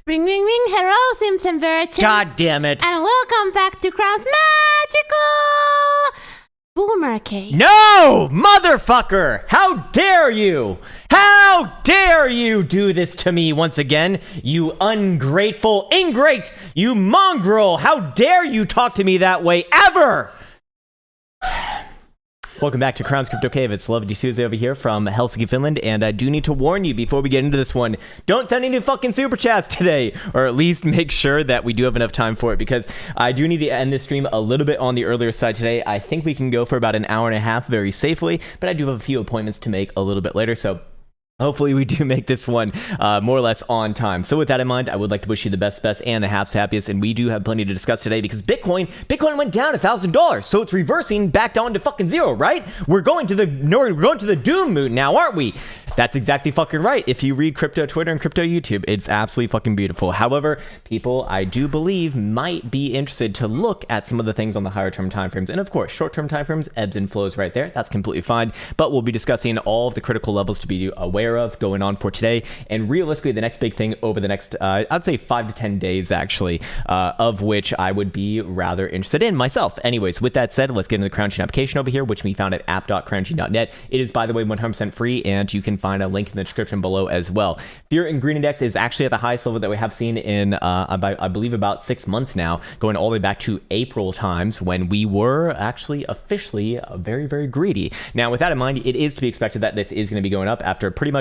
Ring, ring, ring. Hello, Simpson Virgins. God damn it. And welcome back to Krown's magical boomer cave. No, motherfucker! How dare you? How dare you do this to me once again? You ungrateful ingrate! You mongrel! How dare you talk to me that way ever? Welcome back to Krown's Crypto Cave. It's Lovely Tuesday over here from Helsinki, Finland, and I do need to warn you before we get into this one, don't send any fucking super chats today, or at least make sure that we do have enough time for it, because I do need to end this stream a little bit on the earlier side today. I think we can go for about an hour and a half very safely, but I do have a few appointments to make a little bit later, so hopefully we do make this one more or less on time. So with that in mind, I would like to wish you the best and the happiest, and we do have plenty to discuss today because Bitcoin went down $1,000, so it's reversing back down to fucking zero, right? We're going to the doom moon now, aren't we? That's exactly fucking right. If you read crypto Twitter and crypto YouTube, it's absolutely fucking beautiful. However, people, I do believe, might be interested to look at some of the things on the higher term timeframes, and of course, short term timeframes, ebbs and flows right there. That's completely fine, but we'll be discussing all of the critical levels to be aware of going on for today, and realistically the next big thing over the next I'd say 5 to 10 days actually, of which I would be rather interested in myself. Anyways, with that said, let's get into the Krown application over here, which we found at app.krown.net. It is, by the way, 100% free, and you can find a link in the description below as well. Fear and Green Index is actually at the highest level that we have seen in I believe about 6 months now, going all the way back to April times when we were actually officially very, very greedy. Now with that in mind, it is to be expected that this is going to be going up after pretty much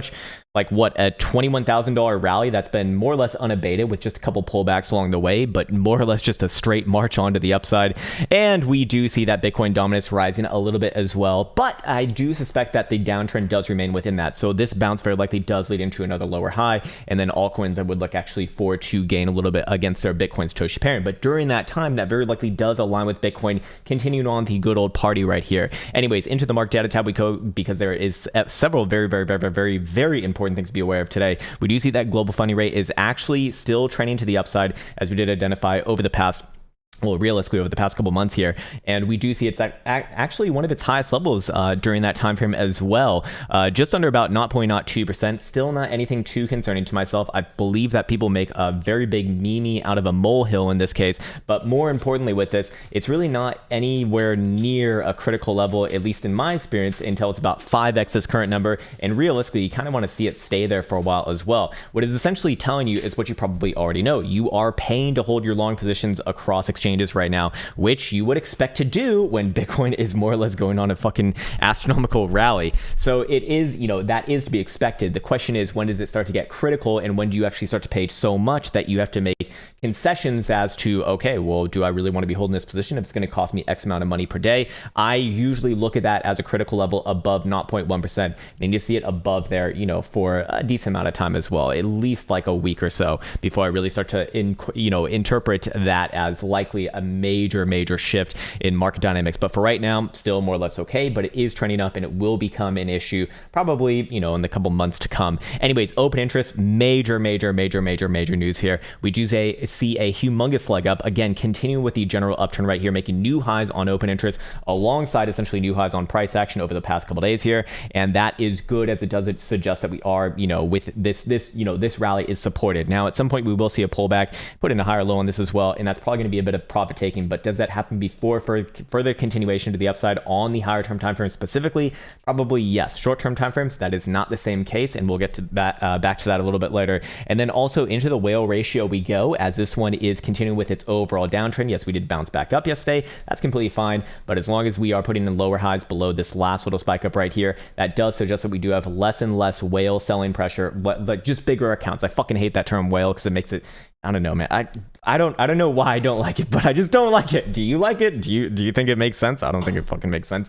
like what, a $21,000 rally that's been more or less unabated with just a couple pullbacks along the way, but more or less just a straight march onto the upside. And we do see that Bitcoin dominance rising a little bit as well, but I do suspect that the downtrend does remain within that. So this bounce very likely does lead into another lower high, and then altcoins I would look actually for to gain a little bit against their Bitcoin Satoshi parent. But during that time, that very likely does align with Bitcoin continuing on the good old party right here. Anyways, into the market data tab we go, because there is several very, very, very, very, very important things to be aware of today. We do see that global funding rate is actually still trending to the upside, as we did identify over the past, well, realistically over the past couple months here, and we do see it's actually one of its highest levels during that time frame as well, just under about 0.02%. Still not anything too concerning to myself. I believe that people make a very big meme out of a molehill in this case, but more importantly with this, it's really not anywhere near a critical level, at least in my experience, until it's about 5x this current number, and realistically you kind of want to see it stay there for a while as well. What it's essentially telling you is what you probably already know. You are paying to hold your long positions across exchanges right now, which you would expect to do when Bitcoin is more or less going on a fucking astronomical rally. So it is, you know, that is to be expected. The question is, when does it start to get critical, and when do you actually start to pay so much that you have to make concessions as to, okay, well, do I really want to be holding this position if it's going to cost me X amount of money per day? I usually look at that as a critical level above 0.1%. And you need to see it above there, you know, for a decent amount of time as well, at least like a week or so, before I really start to interpret that as likely a major shift in market dynamics. But for right now, still more or less okay, but it is trending up, and it will become an issue probably, you know, in the couple months to come. Anyways, open interest, major news here. We do see a humongous leg up, again, continuing with the general uptrend right here, making new highs on open interest alongside essentially new highs on price action over the past couple days here. And that is good, as it does suggest that we are, you know, with this rally is supported. Now at some point we will see a pullback, put in a higher low on this as well, and that's probably going to be a bit of profit taking. But does that happen before further continuation to the upside on the higher term time frames specifically? Probably yes. Short term time frames, that is not the same case, and we'll get to that back to that a little bit later. And then also into the whale ratio we go, as this one is continuing with its overall downtrend. Yes, we did bounce back up yesterday, that's completely fine, but as long as we are putting in lower highs below this last little spike up right here, that does suggest that we do have less and less whale selling pressure, but like just bigger accounts. I fucking hate that term whale because it makes it, I don't know, man. I don't know why I don't like it, but I just don't like it. Do you like it? Do you think it makes sense? I don't think it fucking makes sense.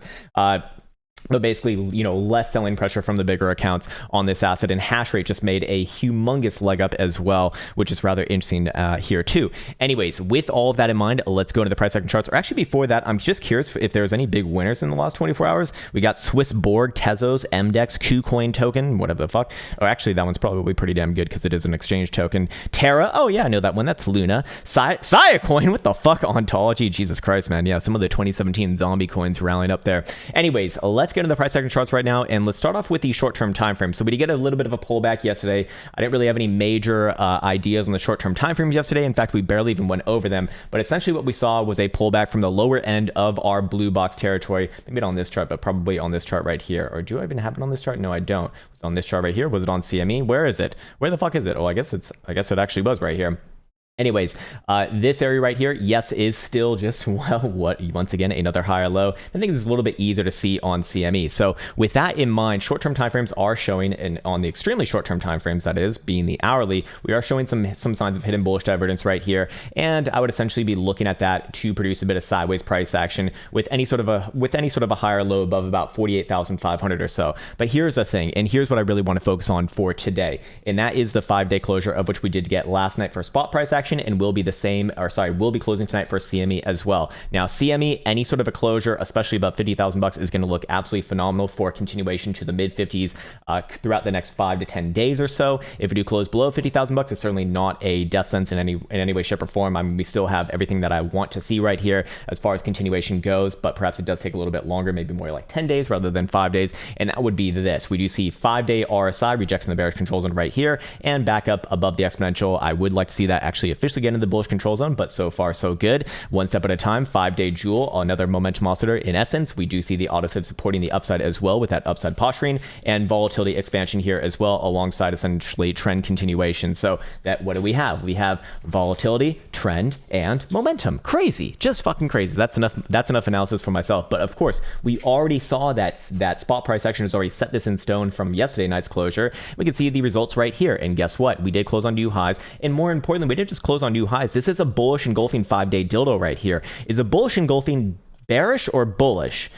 But basically, you know, less selling pressure from the bigger accounts on this asset, and hash rate just made a humongous leg up as well, which is rather interesting here too. Anyways, with all of that in mind, let's go into the price action charts. Or actually before that, I'm just curious if there's any big winners in the last 24 hours. We got Swiss Borg, Tezos, MDEX, KuCoin token, whatever the fuck. Or actually, that one's probably pretty damn good because it is an exchange token. Terra, oh yeah, I know that one. That's Luna. Siacoin, what the fuck? Ontology, Jesus Christ, man. Yeah, some of the 2017 zombie coins rallying up there. Anyways, let's get get into the price action charts right now, and let's start off with the short-term time frame. So we did get a little bit of a pullback yesterday. I didn't really have any major ideas on the short-term time frames yesterday. In fact, we barely even went over them. But essentially what we saw was a pullback from the lower end of our blue box territory. Maybe not on this chart, but probably on this chart right here. Or do I even have it on this chart? No, I don't. Was it on this chart right here? Was it on CME? Where is it? Where the fuck is it? Oh, I guess it actually was right here. Anyways, this area right here, yes, is still just, well, once again, another higher low. I think it's a little bit easier to see on CME. So with that in mind, short-term timeframes are showing, and on the extremely short-term timeframes, that is, being the hourly, we are showing some signs of hidden bullish divergence right here. And I would essentially be looking at that to produce a bit of sideways price action with any sort of a higher low above about 48,500 or so. But here's the thing, and here's what I really want to focus on for today, and that is the 5-day closure, of which we did get last night for spot price action, and will be closing tonight for CME as well. Now CME, any sort of a closure, especially above 50,000 bucks, is going to look absolutely phenomenal for continuation to the mid 50s throughout the next 5 to 10 days or so. If we do close below 50,000 bucks, it's certainly not a death sentence in any way, shape, or form. I mean, we still have everything that I want to see right here as far as continuation goes, but perhaps it does take a little bit longer, maybe more like 10 days rather than 5 days, and that would be this. We do see 5-day RSI rejecting the bearish control zone right here and back up above the exponential. I would like to see that actually officially get into the bullish control zone, but so far so good. One step at a time. 5-day jewel, another momentum oscillator. In essence, we do see the auto fib supporting the upside as well with that upside posturing and volatility expansion here as well, alongside essentially trend continuation. So that, what do we have? We have volatility, trend, and momentum. Crazy, just fucking crazy. That's enough analysis for myself. But of course, we already saw that spot price action has already set this in stone from yesterday night's closure. We can see the results right here, and guess what? We did close on new highs, and more importantly, we didn't just close on new highs. This is a bullish engulfing 5-day dildo right here. Is a bullish engulfing bearish or bullish?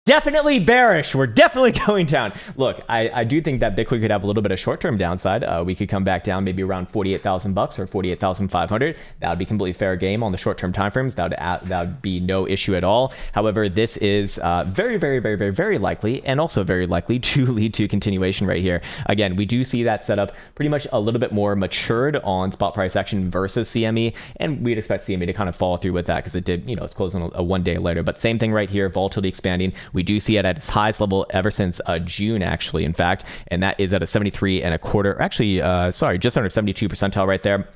Definitely bearish. We're definitely going down. Look, I do think that Bitcoin could have a little bit of short-term downside. We could come back down maybe around 48,000 bucks or 48,500. That would be completely fair game on the short-term timeframes. That would be no issue at all. However, this is very likely, and also very likely to lead to continuation right here. Again, we do see that setup pretty much a little bit more matured on spot price action versus CME, and we'd expect CME to kind of follow through with that because it did, it's closing a 1 day later. But same thing right here, volatility expanding. We do see it at its highest level ever since June, actually, in fact, and that is at a 73.25, actually, just under 72 percentile right there.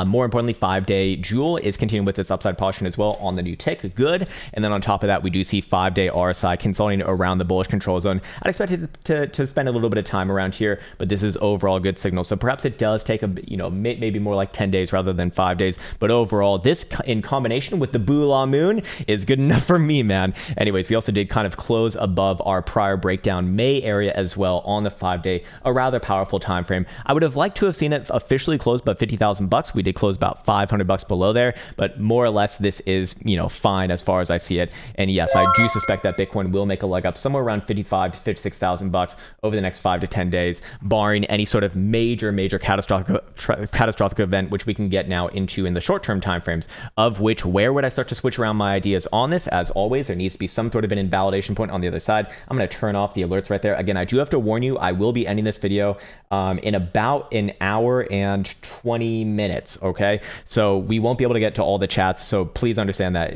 More importantly, 5-day jewel is continuing with its upside posture as well on the new tick. Good. And then on top of that, we do see 5-day RSI consolidating around the bullish control zone. I'd expect it to spend a little bit of time around here, but this is overall a good signal. So perhaps it does take maybe more like 10 days rather than 5 days. But overall, this in combination with the Bula moon is good enough for me, man. Anyways, we also did kind of close above our prior breakdown May area as well on the 5-day, a rather powerful time frame. I would have liked to have seen it officially close above 50,000 bucks. We did close about 500 bucks below there, but more or less this is, fine as far as I see it. And yes, I do suspect that Bitcoin will make a leg up somewhere around 55 to 56,000 bucks over the next 5 to 10 days, barring any sort of major catastrophic event, which we can get now into in the short-term timeframes, of which, where would I start to switch around my ideas on this? As always, there needs to be some sort of an invalidation point on the other side. I'm going to turn off the alerts right there. Again, I do have to warn you, I will be ending this video in about an hour and 20 minutes. Okay, so we won't be able to get to all the chats, so please understand that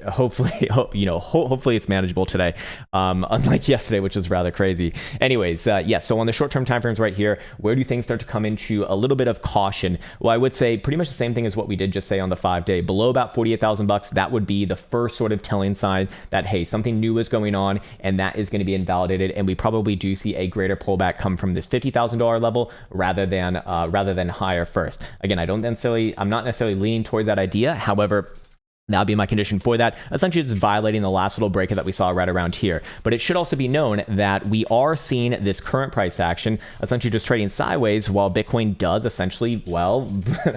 hopefully it's manageable today, unlike yesterday, which was rather crazy. Anyways, so on the short-term timeframes right here, where do things start to come into a little bit of caution? Well, I would say pretty much the same thing as what we did just say on the 5-day. Below about 48,000 bucks, that would be the first sort of telling sign that, hey, something new is going on, and that is going to be invalidated, and we probably do see a greater pullback come from this $50,000 level rather than higher first. Again, I'm not necessarily leaning towards that idea. However, that would be my condition for that. Essentially, it's violating the last little breakout that we saw right around here. But it should also be known that we are seeing this current price action essentially just trading sideways, while Bitcoin does essentially,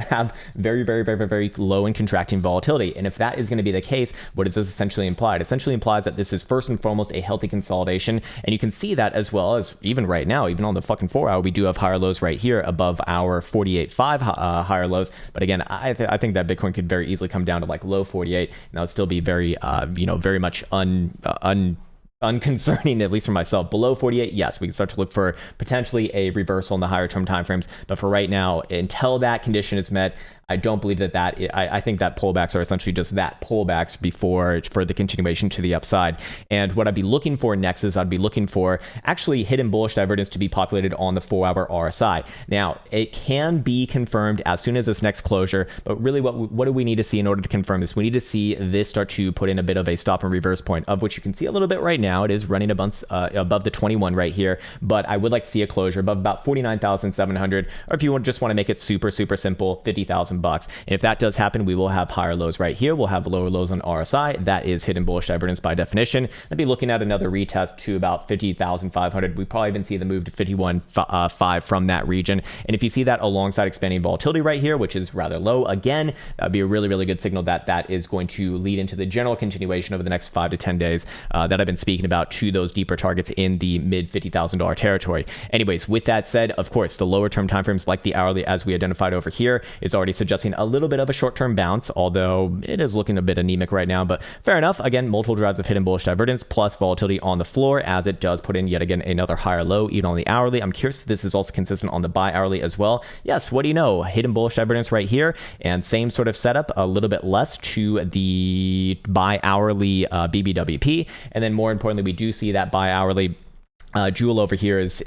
have very low and contracting volatility. And if that is going to be the case, what does this essentially imply? It essentially implies that this is first and foremost a healthy consolidation. And you can see that as well as even right now, even on the fucking 4-hour, we do have higher lows right here above our 48.5 higher lows. But again, I think that Bitcoin could very easily come down to like low 48, and that would still be very very much unconcerning, at least for myself. Below 48, yes, we can start to look for potentially a reversal in the higher term timeframes. But for right now, until that condition is met, I don't believe I think that pullbacks are essentially just that pullbacks before for the continuation to the upside. And what I'd be looking for next is I'd be looking for actually hidden bullish divergence to be populated on the 4-hour RSI. Now, it can be confirmed as soon as this next closure, but really what do we need to see in order to confirm this? We need to see this start to put in a bit of a stop and reverse point, of which you can see a little bit right now. It is running above the 21 right here, but I would like to see a closure above about 49,700, or if you just want to make it super simple, 50,000 bucks. And if that does happen, we will have higher lows right here. We'll have lower lows on RSI. That is hidden bullish divergence by definition. I'd be looking at another retest to about 50,500. We probably even see the move to 51.5 from that region. And if you see that alongside expanding volatility right here, which is rather low, again, that would be a really good signal that that is going to lead into the general continuation over the next 5 to 10 days that I've been speaking about to those deeper targets in the mid $50,000 territory. Anyways, with that said, of course, the lower term timeframes like the hourly, as we identified over here, is already suggesting a little bit of a short-term bounce, although it is looking a bit anemic right now, but fair enough. Again, multiple drives of hidden bullish divergence plus volatility on the floor as it does put in yet again another higher low even on the hourly. I'm curious if this is also consistent on the buy hourly as well. Yes, what do you know? Hidden bullish divergence right here, and same sort of setup, a little bit less to the buy hourly BBWP, and then more importantly, we do see that buy hourly jewel over here is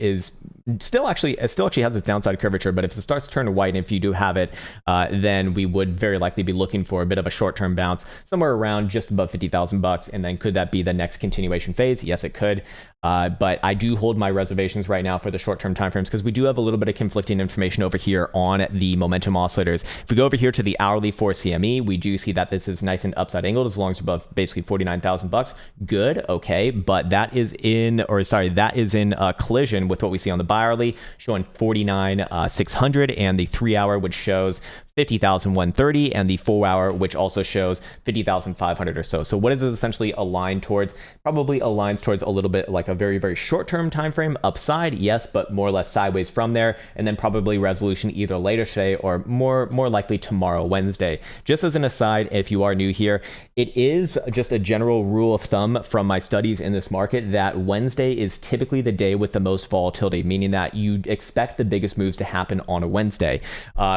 still actually has its downside curvature, but if it starts to turn white, and if you do have it, then we would very likely be looking for a bit of a short-term bounce somewhere around just above 50,000 bucks. And then could that be the next continuation phase? Yes, it could. But I do hold my reservations right now for the short-term timeframes because we do have a little bit of conflicting information over here on the momentum oscillators. If we go over here to the hourly for CME, we do see that this is nice and upside angled as long as above basically 49,000 bucks. Good, okay, but that is in collision with what we see on the buy hourly, showing 49,600, and the 3-hour, which shows 50,130, and the 4-hour, which also shows 50,500 or so. So what is it essentially aligned towards? Probably aligns towards a little bit like a very short-term time frame upside, yes, but more or less sideways from there, and then probably resolution either later today or more likely tomorrow, Wednesday. Just as an aside, if you are new here, it is just a general rule of thumb from my studies in this market that Wednesday is typically the day with the most volatility, meaning that you expect the biggest moves to happen on a Wednesday.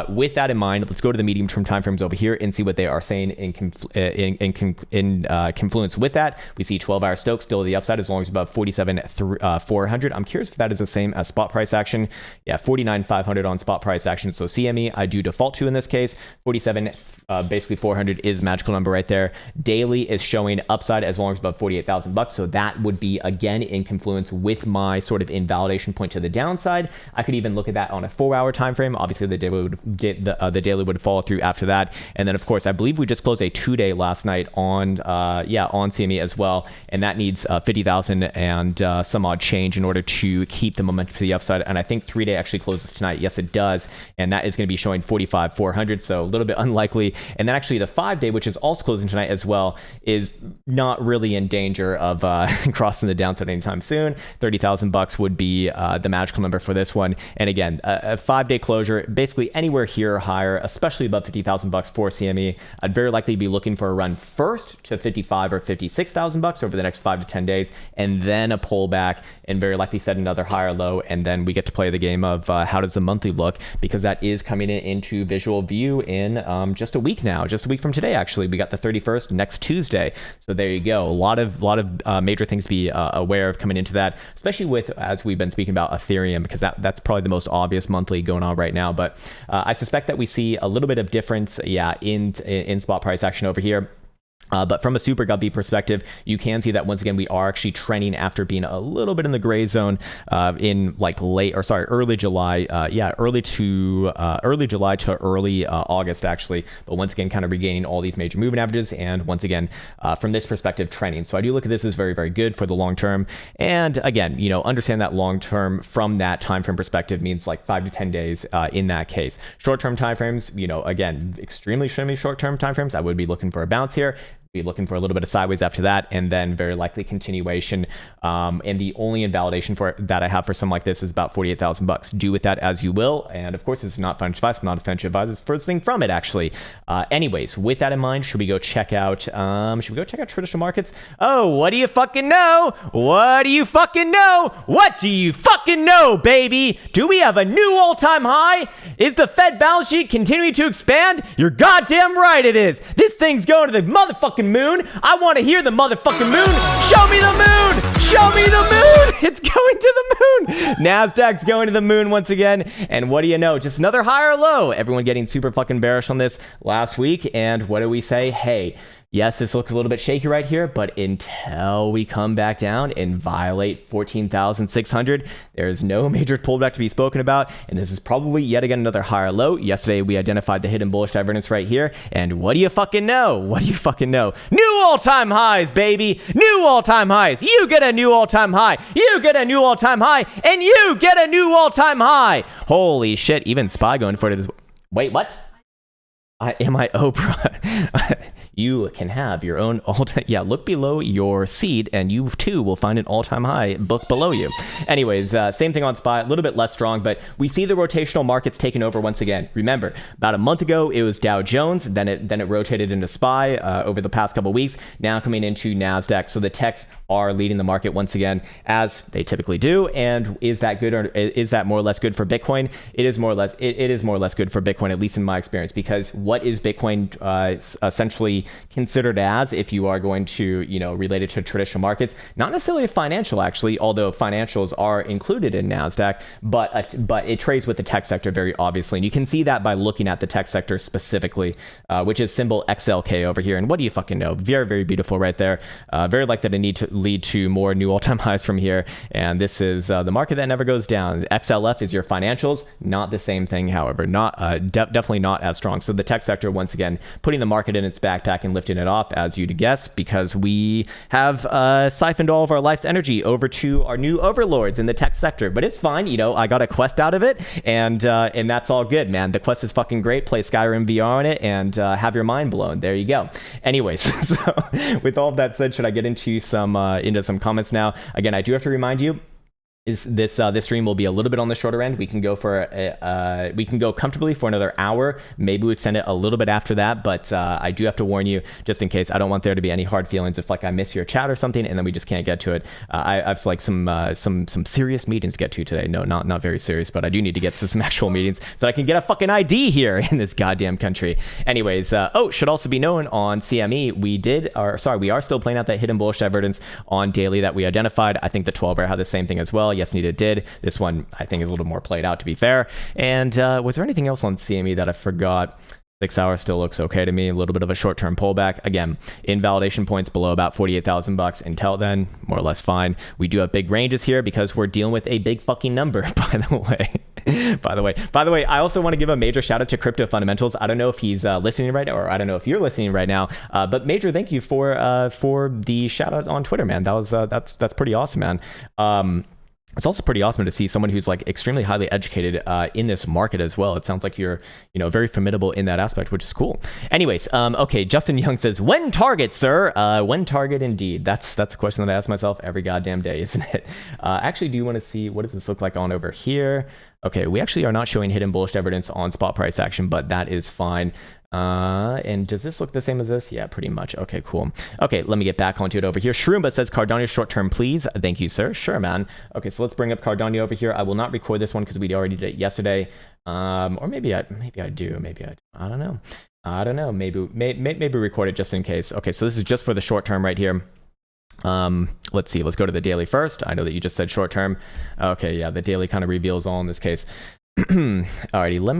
With that in mind, let's go to the medium-term timeframes over here and see what they are saying in confluence with that. We see 12-hour Stokes still the upside as long as above 47,400. I'm curious if that is the same as spot price action. Yeah, 49,500 on spot price action. So CME, I do default to in this case. 47, basically 400 is magical number right there. Daily is showing upside as long as above 48,000 bucks. So that would be again in confluence with my sort of invalidation point to the downside. I could even look at that on a 4-hour time frame. Obviously, the daily would follow through after that. And then of course, I believe we just closed a 2-day last night on CME as well, and that needs 50,000 and some odd change in order to keep the momentum to the upside. And I think 3-day actually closes tonight. Yes, it does, and that is going to be showing 45,400, so a little bit unlikely. And then actually the 5-day, which is also closing tonight as well, is not really in danger of crossing the downside anytime soon. 30,000 bucks would be the magical number for this one. And again, a 5-day closure, basically anywhere here or higher, especially above 50,000 bucks for CME. I'd very likely be looking for a run first to 55 or 56,000 bucks over the next 5 to 10 days, and then a pullback, and very likely set another higher low. And then we get to play the game of how does the monthly look, because that is coming into visual view in just a week now, just a week from today. Actually, we got the 31st next Tuesday. So there you go. A lot of major things to be aware of coming into that, especially with, as we've been speaking about, Ethereum, because that's probably the most obvious monthly going on right now. But I suspect that we see a little bit of difference, in spot price action over here. But from a super guppy perspective, you can see that once again we are actually trending after being a little bit in the gray zone in early July, early July to early August actually. But once again, kind of regaining all these major moving averages, and once again from this perspective, trending. So I do look at this as very good for the long term. And again, understand that long term from that time frame perspective means like 5 to 10 days in that case. Short term time frames, again, extremely short term time frames, I would be looking for a bounce here. be looking for a little bit of sideways after that, and then very likely continuation. And the only invalidation for that I have for something like this is about 48,000 bucks. Do with that as you will. And of course, this is not financial advice. I'm not a financial advisor. It's the first thing from it, actually. Anyways, with that in mind, should we go check out traditional markets? Oh, what do you fucking know? What do you fucking know? What do you fucking know, baby? Do we have a new all-time high? Is the Fed balance sheet continuing to expand? You're goddamn right it is. This thing's going to the motherfucking moon. I want to hear the motherfucking moon. Show me the moon. Show me the moon. It's going to the moon. NASDAQ's going to the moon once again. And what do you know? Just another higher low. Everyone getting super fucking bearish on this last week. And what do we say? Hey, yes, this looks a little bit shaky right here, but until we come back down and violate 14,600, there's no major pullback to be spoken about, and this is probably yet again another higher low. Yesterday, we identified the hidden bullish divergence right here, and what do you fucking know? What do you fucking know? New all-time highs, baby! New all-time highs! You get a new all-time high! You get a new all-time high! And you get a new all-time high! Holy shit, even SPY going for it as well. Wait, what? Am I Oprah? You can have your own all-time... Yeah, look below your seat, and you too will find an all-time high book below you. Anyways, same thing on SPY, a little bit less strong, but we see the rotational markets taking over once again. Remember, about a month ago, it was Dow Jones, then it rotated into SPY over the past couple of weeks, now coming into NASDAQ. So the techs are leading the market once again, as they typically do. And is that good, or is that more or less good for Bitcoin? It is more or less. It is more or less good for Bitcoin, at least in my experience, because what is Bitcoin essentially considered as, if you are going to, relate it to traditional markets? Not necessarily financial, actually, although financials are included in NASDAQ, but it trades with the tech sector very obviously. And you can see that by looking at the tech sector specifically, which is symbol XLK over here. And what do you fucking know? Very, very beautiful right there. Very likely to need to lead to more new all-time highs from here. And this is the market that never goes down. XLF is your financials, not the same thing, however, not definitely not as strong. So the tech sector, once again, putting the market in its backpack and lifting it off, as you'd guess, because we have siphoned all of our life's energy over to our new overlords in the tech sector. But it's fine, I got a quest out of it, and that's all good, man. The quest is fucking great. Play Skyrim VR on it and have your mind blown. There you go. Anyways, so with all of that said, should I get into some comments now? Again, I do have to remind you, this stream will be a little bit on the shorter end. We can go comfortably for another hour. Maybe we extend it a little bit after that, but I do have to warn you, just in case. I don't want there to be any hard feelings if I miss your chat or something and then we just can't get to it. I have some serious meetings to get to today. No, not very serious, but I do need to get to some actual meetings so that I can get a fucking ID here in this goddamn country. Anyways, should also be known on CME, we are still playing out that hidden bullish divergence on daily that we identified. I think the 12 hour had the same thing as well. Yes, indeed it did. This one, I think, is a little more played out, to be fair. And was there anything else on CME that I forgot? 6 hours still looks okay to me. A little bit of a short-term pullback. Again, invalidation points below about 48,000 bucks. Until then, more or less fine. We do have big ranges here because we're dealing with a big fucking number, by the way. By the way, I also want to give a major shout out to Crypto Fundamentals. I don't know if he's listening right now, or I don't know if you're listening right now, but major thank you for the shout outs on Twitter, man. That's pretty awesome, man. It's also pretty awesome to see someone who's like extremely highly educated in this market as well. It sounds like you're, very formidable in that aspect, which is cool. Anyways, okay, Justin Young says, when target, sir? When target indeed? That's a question that I ask myself every goddamn day, isn't it? Actually, do you want to see, what does this look like on over here? Okay, we actually are not showing hidden bullish evidence on spot price action, but that is fine. And does this look the same as this? Yeah, pretty much. Okay, cool. Okay, let me get back onto it over here. Shroomba says, Cardano short term, please. Thank you, sir. Sure, man. Okay, so let's bring up Cardano over here. I will not record this one because we already did it yesterday. Or maybe I do. Maybe I don't know. Maybe record it just in case. Okay, so this is just for the short term right here. Let's see. Let's go to the daily first. I know that you just said short term. Okay, yeah, the daily kind of reveals all in this case. Alrighty, let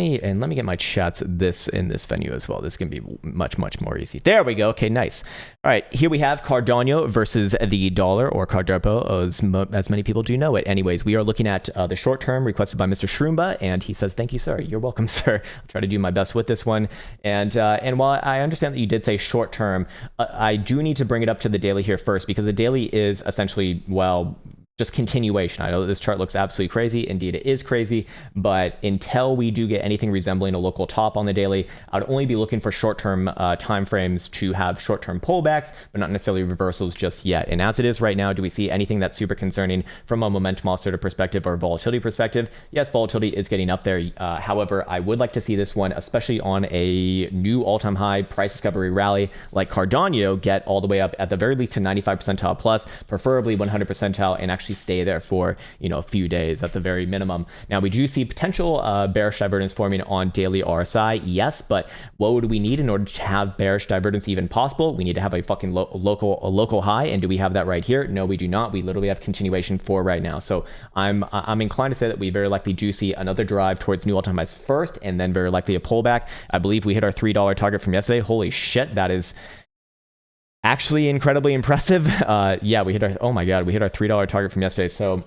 me get my chats in this venue as well. This can be much more easy. There we go. Okay, nice. All right, here we have Cardano versus the dollar, or Cardarpo, as many people do know it. Anyways, we are looking at the short term requested by Mr. Shroomba, and he says, "Thank you, sir. You're welcome, sir. I'll try to do my best with this one." And while I understand that you did say short term, I do need to bring it up to the daily here first, because the daily is essentially, well, just continuation. I know that this chart looks absolutely crazy. Indeed, it is crazy. But until we do get anything resembling a local top on the daily, I'd only be looking for short-term time frames to have short-term pullbacks, but not necessarily reversals just yet. And as it is right now, do we see anything that's super concerning from a momentum oscillator perspective or volatility perspective? Yes, volatility is getting up there. However, I would like to see this one, especially on a new all-time high price discovery rally like Cardano, get all the way up at the very least to 95 percentile plus, preferably 100 percentile, and actually stay there for a few days at the very minimum. Now we do see potential bearish divergence forming on daily RSI, yes, but what would we need in order to have bearish divergence even possible? We need to have a fucking local high, and do we have that right here? No, we do not. We literally have continuation for right now. So I'm inclined to say that we very likely do see another drive towards new all-time highs first, and then very likely a pullback. I believe we hit our $3 target from yesterday. Holy shit, that is actually incredibly impressive. Yeah, we hit our, oh my God, we hit our $3 target from yesterday. So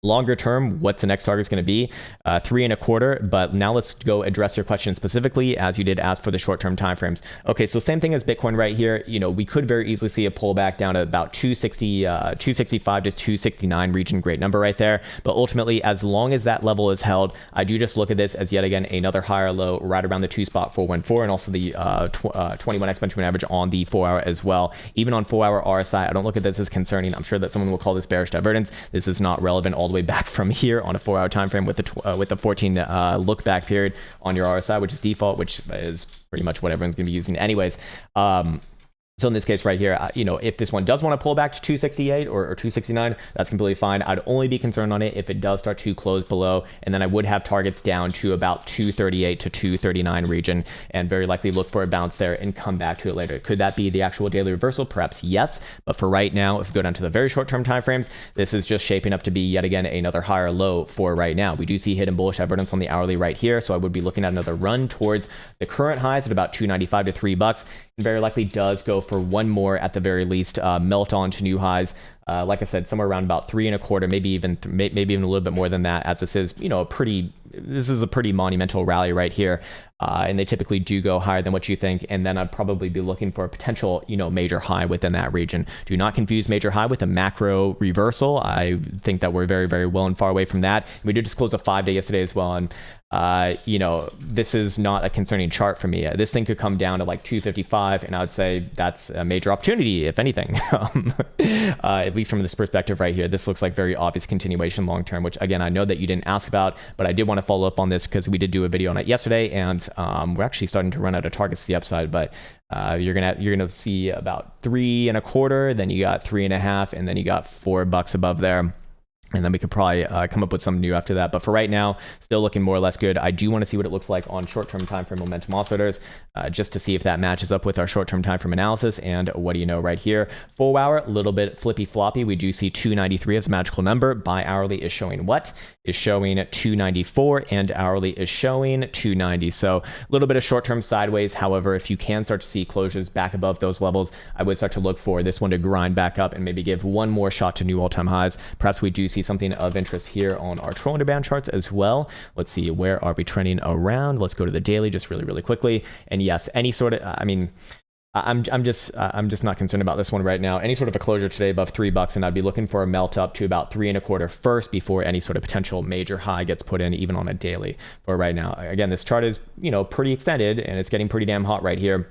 longer term, what's the next target is going to be? 3.25. But now let's go address your question specifically, as you did ask for the short-term timeframes. Okay, so same thing as Bitcoin right here. We could very easily see a pullback down to about 265 to 269 region. Great number right there. But ultimately, as long as that level is held, I do just look at this as yet again another higher low right around the 2.414, and also the 21 exponential average on the 4-hour as well. Even on 4-hour RSI, I don't look at this as concerning. I'm sure that someone will call this bearish divergence. This is not relevant all the way back from here on a 4-hour time frame with the 14 look back period on your RSI, which is default, which is pretty much what everyone's going to be using anyways. So in this case right here, if this one does want to pull back to 268 or 269, that's completely fine. I'd only be concerned on it if it does start to close below, and then I would have targets down to about 238 to 239 region, and very likely look for a bounce there and come back to it later. Could that be the actual daily reversal? Perhaps yes, but for right now, if we go down to the very short-term time frames, this is just shaping up to be yet again another higher low for right now. We do see hidden bullish evidence on the hourly right here, so I would be looking at another run towards the current highs at about 295 to $3, and very likely does go for one more at the very least, melt on to new highs. Like I said, somewhere around about 3.25, maybe even a little bit more than that, as this is this is a pretty monumental rally right here, and they typically do go higher than what you think. And then I'd probably be looking for a potential major high within that region. Do not confuse major high with a macro reversal. I think that we're very, very well and far away from that. We did just close a 5-day yesterday as well, and this is not a concerning chart for me. This thing could come down to like 255, and I would say that's a major opportunity, if anything. At least from this perspective right here, this looks like very obvious continuation long term, which again, I know that you didn't ask about, but I did want to follow up on this because we did do a video on it yesterday, and we're actually starting to run out of targets to the upside. But you're gonna see about 3.25, then you got 3.5, and then you got $4 above there. And then we could probably come up with some new after that. But for right now, still looking more or less good. I do want to see what it looks like on short-term time frame momentum oscillators, just to see if that matches up with our short-term time frame analysis. And what do you know right here? 4-hour, a little bit flippy-floppy. We do see 293 as a magical number. Bi-hourly is showing what? Is showing 294, and hourly is showing 290. So a little bit of short-term sideways. However, if you can start to see closures back above those levels, I would start to look for this one to grind back up and maybe give one more shot to new all-time highs. Perhaps we do see something of interest here on our Troll band charts as well. Let's see, where are we trending around? Let's go to the daily just really quickly. And yes, any sort of, I'm just not concerned about this one right now. Any sort of a closure today above $3, and I'd be looking for a melt up to about 3.25 first before any sort of potential major high gets put in, even on a daily. For right now, again, this chart is pretty extended, and it's getting pretty damn hot right here.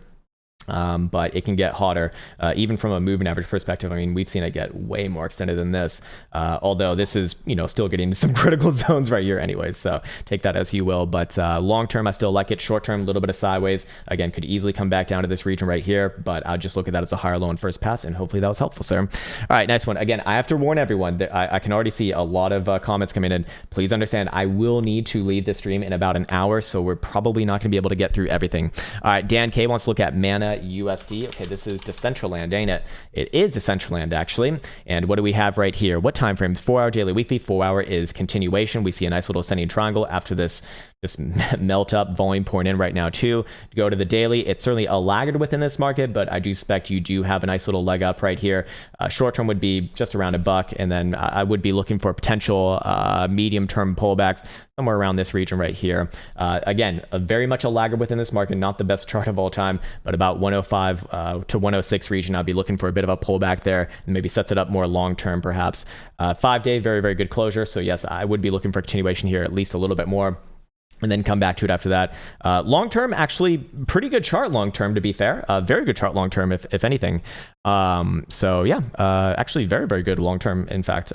But it can get hotter, even from a moving average perspective. I mean, we've seen it get way more extended than this, although this is, still getting into some critical zones right here anyways, so take that as you will. But long term, I still like it. Short term, a little bit of sideways. Again, could easily come back down to this region right here, but I'll just look at that as a higher low on first pass, and hopefully that was helpful, sir. All right, nice one. Again, I have to warn everyone that I can already see a lot of comments coming in. Please understand, I will need to leave the stream in about an hour, so we're probably not going to be able to get through everything. All right, Dan K wants to look at Mana USD. Okay, this is Decentraland, ain't it? It is Decentraland, actually. And what do we have right here? What time frames? 4-hour, daily, weekly. 4-hour is continuation. We see a nice little ascending triangle after this just melt up, volume pouring in right now too. To go to the daily, it's certainly a laggard within this market, but I do suspect you do have a nice little leg up right here. Short term would be just around $1, and then I would be looking for potential medium term pullbacks somewhere around this region right here. Again, very much a laggard within this market, not the best chart of all time, but about 105 to 106 region. I'd be looking for a bit of a pullback there, and maybe sets it up more long term perhaps. 5-day, very, very good closure. So yes, I would be looking for continuation here, at least a little bit more, and then come back to it after that. Long term, actually pretty good chart long term, to be fair. Very good chart long term, if anything. So yeah, actually very, very good long term. In fact,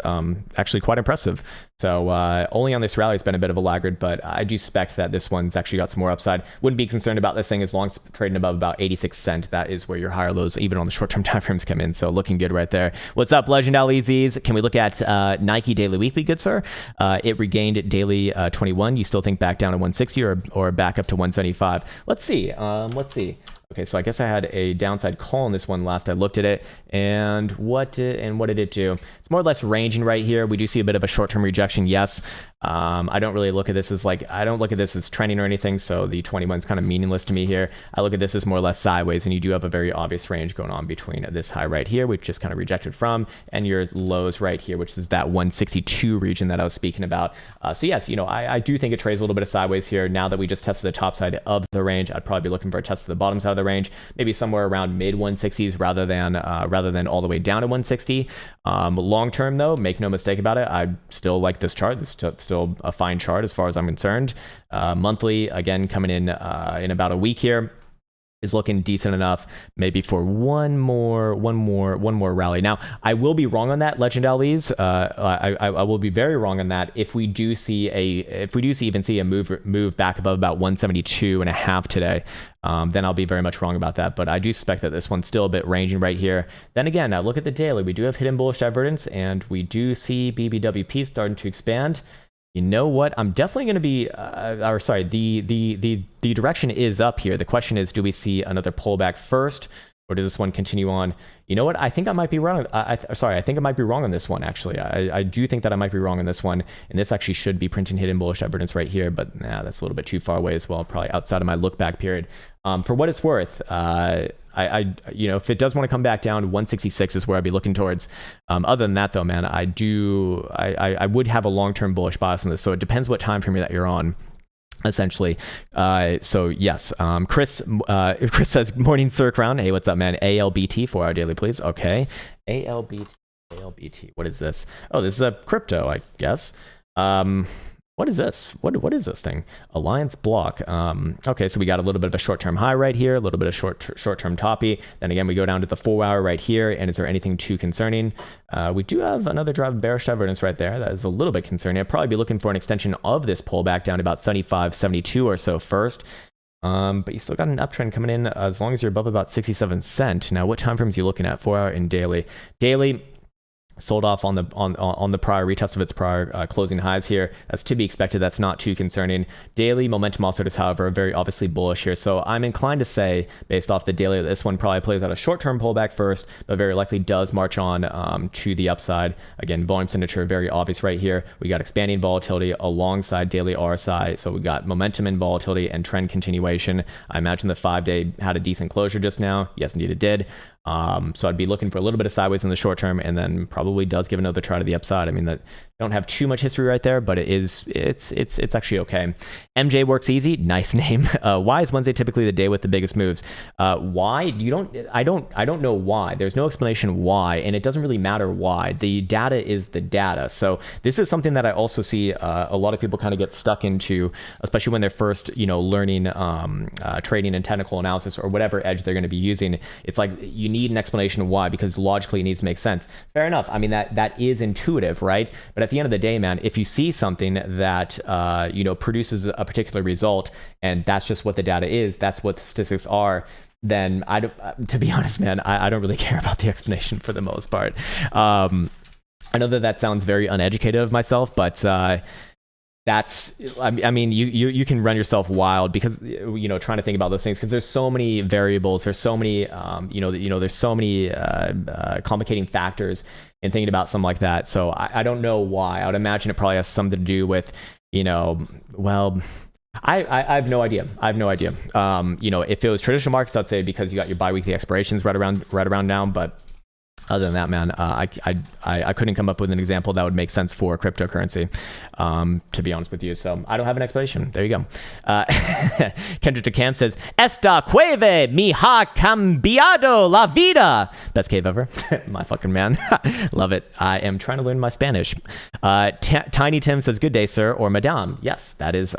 actually quite impressive. So only on this rally, it's been a bit of a laggard, but I do suspect that this one's actually got some more upside. Wouldn't be concerned about this thing as long as it's trading above about 86 cents. That is where your higher lows, even on the short-term time frames, come in. So looking good right there. What's up, Legend LEZs? Can we look at Nike Daily Weekly, good sir? It regained daily 21. You still think back down to 160 or back up to 175? Let's see. Let's see. Okay, so I guess I had a downside call on this one last I looked at it, and what did it do? It's more or less ranging right here. We do see a bit of a short-term rejection, yes. I don't really look at this as I don't look at this as trending or anything, so the 21 is kind of meaningless to me here. I look at this as more or less sideways, and you do have a very obvious range going on between this high right here, which just kind of rejected from, and your lows right here, which is that 162 region that I was speaking about. So yes, I do think it trades a little bit of sideways here. Now that we just tested the top side of the range, I'd probably be looking for a test of the bottom side of the range, maybe somewhere around mid 160s rather than all the way down to 160. Long term though, make no mistake about it, I still like this chart. This is still a fine chart as far as I'm concerned. Monthly, again, coming in about a week here, is looking decent enough, maybe for one more rally. Now, I will be wrong on that, Legend LEs. I will be very wrong on that if we do see even see a move back above about 172.5 today. Then I'll be very much wrong about that. But I do suspect that this one's still a bit ranging right here. Then again, now look at the daily. We do have hidden bullish divergence, and we do see BBWP starting to expand. You know what? I'm definitely going to be, the direction is up here. The question is, do we see another pullback first, or does this one continue on? You know what? I think I might be wrong. I think I might be wrong on this one, actually. I do think that I might be wrong on this one, and this actually should be printing hidden bullish divergence right here, but that's a little bit too far away as well, probably outside of my look back period. For what it's worth, if it does want to come back down, 166 is where I'd be looking towards. Other than that, though, man, I would have a long-term bullish bias on this. So it depends what time frame that you're on, essentially. So yes, Chris says, morning, Sir Krown. Hey, what's up, man? ALBT, 4 hour daily, please. Okay. ALBT. What is this? Oh, this is a crypto, I guess. What is this? What is this thing? Alliance block. Okay, so we got a little bit of a short-term high right here, a little bit of short-term toppy. Then again, we go down to the 4 hour right here. And is there anything too concerning? We do have another drive of bearish divergence right there. That is a little bit concerning. I'd probably be looking for an extension of this pullback down to about 75, 72 or so first. But you still got an uptrend coming in as long as you're above about 67 cents. Now, what time frames are you looking at? 4 hour and daily. Daily sold off on the prior retest of its prior closing highs here. That's to be expected. That's not too concerning. Daily momentum also is, however, very obviously bullish here. So I'm inclined to say, based off the daily, that this one probably plays out a short-term pullback first, but very likely does march on to the upside. Again, volume signature very obvious right here. We got expanding volatility alongside daily RSI. So we got momentum and volatility and trend continuation. I imagine the 5-day had a decent closure just now. Yes, indeed it did. So I'd be looking for a little bit of sideways in the short term, and then probably does give another try to the upside. I mean, that don't have too much history right there, but it's actually okay. MJ works easy. Nice name. Why is Wednesday typically the day with the biggest moves? Why? I don't know why. There's no explanation why, and it doesn't really matter why. The data is the data. So this is something that I also see a lot of people kind of get stuck into, especially when they're first, learning trading and technical analysis or whatever edge they're going to be using. It's like you need an explanation of why, because logically it needs to make sense. Fair enough. I mean, that is intuitive, right? But at the end of the day, man, if you see something that produces a particular result, and that's just what the data is, that's what the statistics are, then to be honest, man, I don't really care about the explanation for the most part. I know that sounds very uneducated of myself, but I mean, you can run yourself wild because trying to think about those things, because there's so many variables, there's so many there's so many complicating factors in thinking about something like that. So I don't know why. I would imagine it probably has something to do with I have no idea. I have no idea. If it was traditional markets, I'd say because you got your biweekly expirations right around now. But other than that, man, I couldn't come up with an example that would make sense for cryptocurrency, to be honest with you. So I don't have an explanation. There you go. Kendrick DeCamp says, Esta cueve mi ha cambiado la vida. Best cave ever. My fucking man. Love it. I am trying to learn my Spanish. Tiny Tim says, good day, sir, or madame. Yes, that is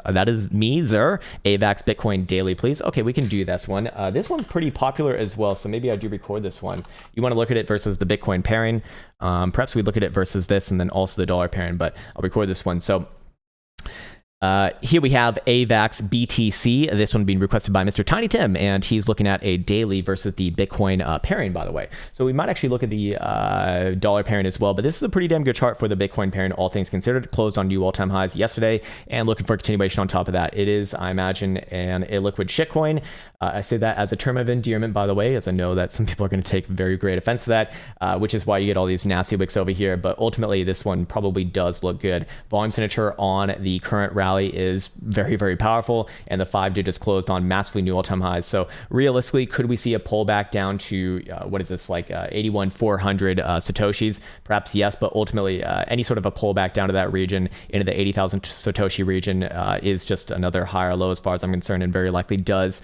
me, sir. Avax Bitcoin daily, please. Okay, we can do this one. This one's pretty popular as well, so maybe I do record this one. You want to look at it versus the Bitcoin pairing. Perhaps we look at it versus this and then also the dollar pairing, but I'll record this one. So here we have Avax BTC, this one being requested by Mr. Tiny Tim, and he's looking at a daily versus the Bitcoin pairing, by the way. So we might actually look at the dollar pairing as well, but this is a pretty damn good chart for the Bitcoin pairing, all things considered. Closed on new all-time highs yesterday, and looking for a continuation on top of that. It is, I imagine, an illiquid shitcoin. I say that as a term of endearment, by the way, as I know that some people are going to take very great offense to that, which is why you get all these nasty wicks over here. But ultimately, this one probably does look good. Volume signature on the current rally is very, very powerful, and the 5 digits closed on massively new all-time highs. So realistically, could we see a pullback down to, what is this, like 81,400 Satoshis? Perhaps yes, but ultimately, any sort of a pullback down to that region, into the 80,000 Satoshi region, is just another higher low as far as I'm concerned, and very likely does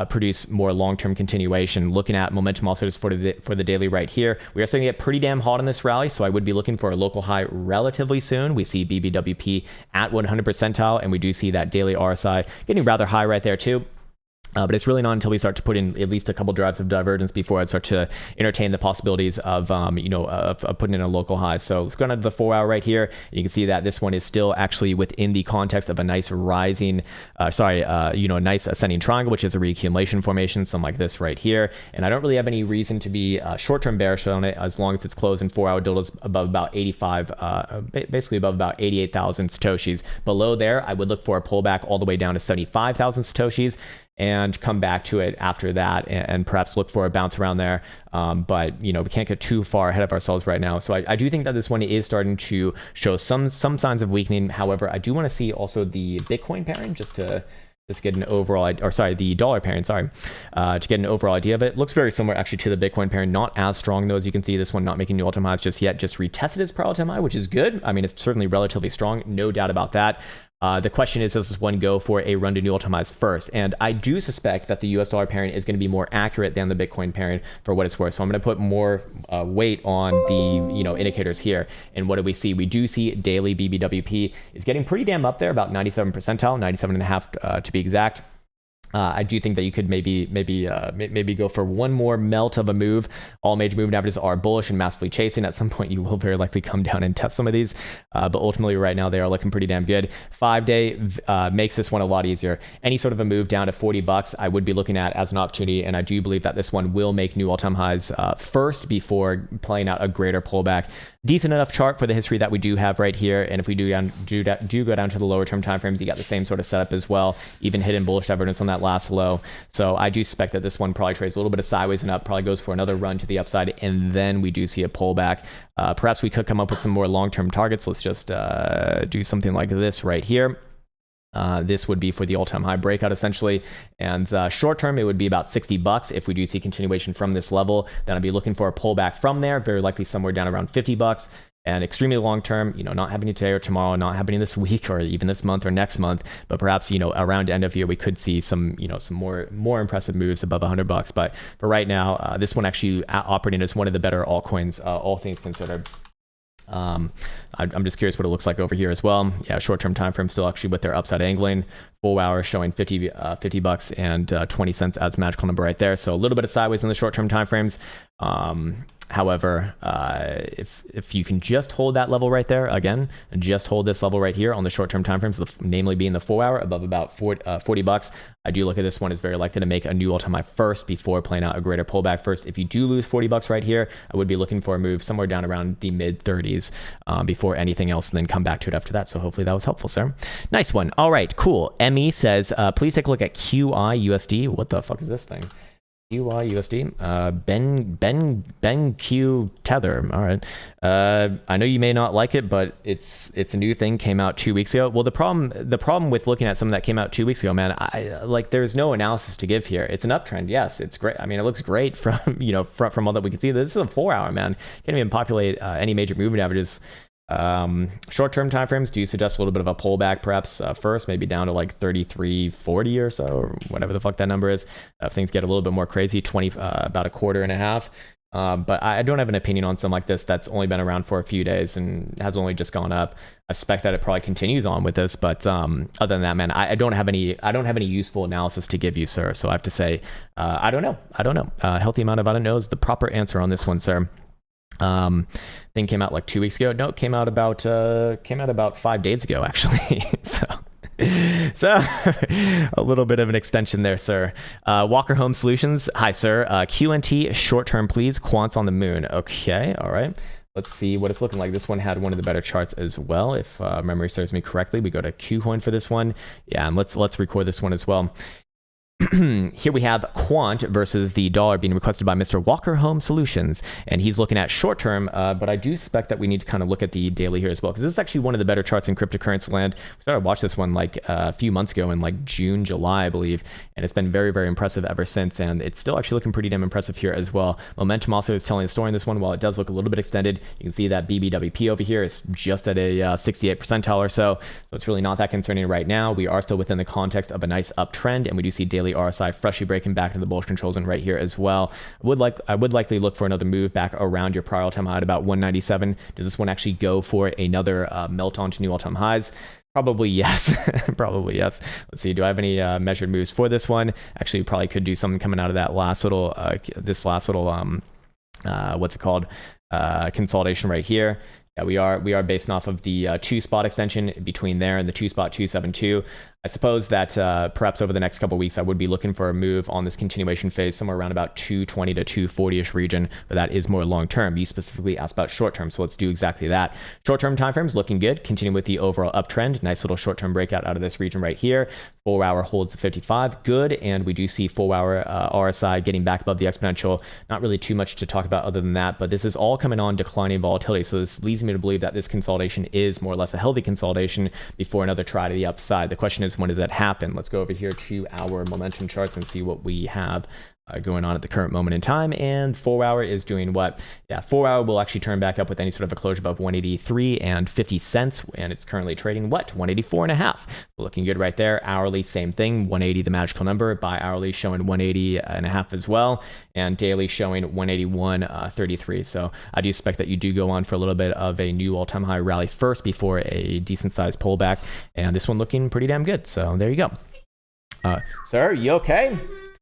produce more long-term continuation. Looking at momentum also just for the daily right here, we are starting to get pretty damn hot in this rally, so I would be looking for a local high relatively soon. We see BBWP at 100 percentile, and we do see that daily RSI getting rather high right there too. But it's really not until we start to put in at least a couple drives of divergence before I'd start to entertain the possibilities of, of putting in a local high. So let's go down to the 4 hour right here. And you can see that this one is still actually within the context of a nice rising, a nice ascending triangle, which is a reaccumulation formation, something like this right here. And I don't really have any reason to be short-term bearish on it as long as it's closing 4 hour dildos above about 85, basically above about 88,000 Satoshis. Below there, I would look for a pullback all the way down to 75,000 Satoshis, and come back to it after that, and perhaps look for a bounce around there. But we can't get too far ahead of ourselves right now. So I do think that this one is starting to show some signs of weakening. However, I do want to see also the Bitcoin pairing just to get an overall, the dollar pairing, to get an overall idea of it. Looks very similar actually to the Bitcoin pairing, not as strong though. As you can see, this one not making new all-time highs just yet, just retested its prior all-time high, which is good. I mean, it's certainly relatively strong, no doubt about that. The question is, does this one go for a run to new all-time highs first? And I do suspect that the US dollar pairing is going to be more accurate than the Bitcoin pairing for what it's worth. So I'm going to put more weight on the indicators here. And what do we see? We do see daily BBWP is getting pretty damn up there, about 97 percentile, 97.5 to be exact. I do think that you could maybe go for one more melt of a move. All major moving averages are bullish and massively chasing. At some point, you will very likely come down and test some of these. But ultimately, right now, they are looking pretty damn good. 5-day makes this one a lot easier. Any sort of a move down to $40, I would be looking at as an opportunity. And I do believe that this one will make new all-time highs first before playing out a greater pullback. Decent enough chart for the history that we do have right here. And if we do go down to the lower term timeframes, you got the same sort of setup as well. Even hidden bullish divergence on that last low. So I do suspect that this one probably trades a little bit of sideways and up, probably goes for another run to the upside, and then we do see a pullback. Perhaps we could come up with some more long-term targets. Let's just do something like this right here. This would be for the all-time high breakout essentially, and short term it would be about $60. If we do see continuation from this level, then I'd be looking for a pullback from there, very likely somewhere down around $50. And extremely long term, not happening today or tomorrow, not happening this week or even this month or next month, but perhaps around end of year we could see some some more impressive moves above $100. But for right now, this one actually operating as one of the better altcoins, all things considered. I'm just curious what it looks like over here as well. Yeah, short-term time frame still actually with their upside angling. 4 hours showing $50 and 20 cents as magical number right there. So a little bit of sideways in the short-term time frames. However, if you can just hold that level right there, again, and just hold this level right here on the short-term timeframes, namely being the 4 hour above about $40, I do look at this one as very likely to make a new all-time high first before playing out a greater pullback first. If you do lose $40 right here, I would be looking for a move somewhere down around the mid 30s before anything else, and then come back to it after that. So hopefully that was helpful, sir. Nice one. All right, cool. Emmy says, please take a look at QI USD. What the fuck is this thing? USD. Ben Q Tether. All right. I know you may not like it, but it's a new thing. Came out 2 weeks ago. Well, the problem with looking at something that came out 2 weeks ago, man, there's no analysis to give here. It's an uptrend. Yes, it's great. I mean, it looks great from from all that we can see. This is a 4 hour, man. Can't even populate any major moving averages. Short-term timeframes, do you suggest a little bit of a pullback perhaps first, maybe down to like 33.40 or so, or whatever the fuck that number is, if things get a little bit more crazy, about a quarter and a half. But I don't have an opinion on something like this that's only been around for a few days and has only just gone up. I suspect that it probably continues on with this, but other than that, man, I don't have any useful analysis to give you, sir. So I have to say, I don't know. A healthy amount of I don't know is the proper answer on this one, sir. Thing came out like 2 weeks ago. No, it came out about 5 days ago, actually. So a little bit of an extension there, sir. Walker Home Solutions. Hi, sir. QNT short term, please. Quant's on the moon. Okay, all right. Let's see what it's looking like. This one had one of the better charts as well, if memory serves me correctly. We go to Qcoin for this one. Yeah, and let's record this one as well. Here we have Quant versus the dollar being requested by Mr. Walker Home Solutions, and he's looking at short term, but I do suspect that we need to kind of look at the daily here as well, because this is actually one of the better charts in cryptocurrency land. We started to watch this one like a few months ago in like June, July, I believe, and it's been very, very impressive ever since, and it's still actually looking pretty damn impressive here as well. Momentum also is telling a story in this one. While it does look a little bit extended, you can see that BBWP over here is just at a 68 percentile or so it's really not that concerning right now. We are still within the context of a nice uptrend, and we do see daily RSI freshly breaking back into the bullish control zone right here as well. I would likely look for another move back around your prior all-time high at about 197. Does this one actually go for another melt on to new all-time highs? Probably yes. Probably yes. Let's see. Do I have any measured moves for this one? Actually, probably could do something coming out of that last little what's it called? Consolidation right here. Yeah, we are based off of the 2 spot extension between there and the 2 spot 272. I suppose that perhaps over the next couple of weeks, I would be looking for a move on this continuation phase somewhere around about 220 to 240-ish region, but that is more long-term. You specifically asked about short-term, so let's do exactly that. Short-term timeframes looking good. Continue with the overall uptrend. Nice little short-term breakout out of this region right here. 4 hour holds the 55, good, and we do see 4 hour RSI getting back above the exponential. Not really too much to talk about other than that, but this is all coming on declining volatility, so this leads me to believe that this consolidation is more or less a healthy consolidation before another try to the upside. The question is, when does that happen? Let's go over here to our momentum charts and see what we have going on at the current moment in time. And 4 hour is doing what? Yeah, 4 hour will actually turn back up with any sort of a closure above 183 and 50 cents, and it's currently trading what? 184 and a half. So looking good right there. Hourly, same thing, 180 the magical number. Bi hourly showing 180 and a half as well, and daily showing 181.33. So I do expect that you do go on for a little bit of a new all-time high rally first before a decent sized pullback, and this one looking pretty damn good. So there you go. Sir, you okay?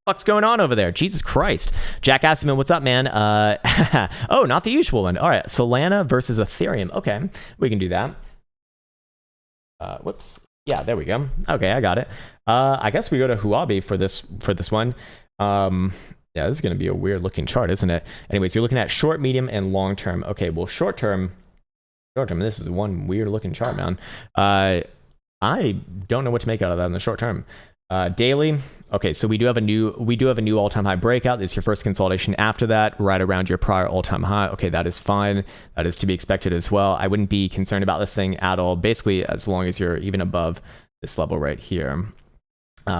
What's going on over there? Jesus Christ. Jack Asman, what's up, man? Oh, not the usual one. All right, Solana versus Ethereum. Okay, we can do that. Whoops. Yeah, there we go. Okay, I got it. I guess we go to Huobi for this one. Yeah, this is going to be a weird looking chart, isn't it? Anyways, you're looking at short, medium, and long term. Okay, well, short term, this is one weird looking chart, man. I don't know what to make out of that in the short term. Daily, okay, so we do have a new all-time high breakout. This is your first consolidation after that, right around your prior all-time high. Okay, that is fine. That is to be expected as well. I wouldn't be concerned about this thing at all, basically, as long as you're even above this level right here,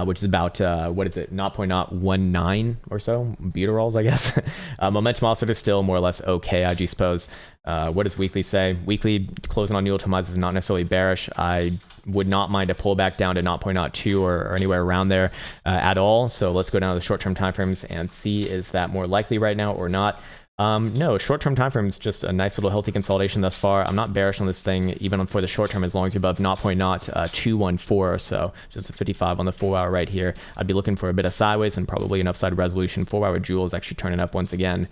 which is about, what is it, 0.019 or so, butyrols, I guess. Momentum also is still more or less okay, I do suppose. What does weekly say? Weekly closing on new all-time highs is not necessarily bearish. I would not mind a pullback down to 0.02 or anywhere around there at all. So let's go down to the short-term timeframes and see, is that more likely right now or not? No, short-term time frame is just a nice little healthy consolidation thus far. I'm not bearish on this thing, even for the short term, as long as you're above 0.214 or so. Just a 55 on the 4 hour right here. I'd be looking for a bit of sideways and probably an upside resolution. 4 hour jewel is actually turning up once again.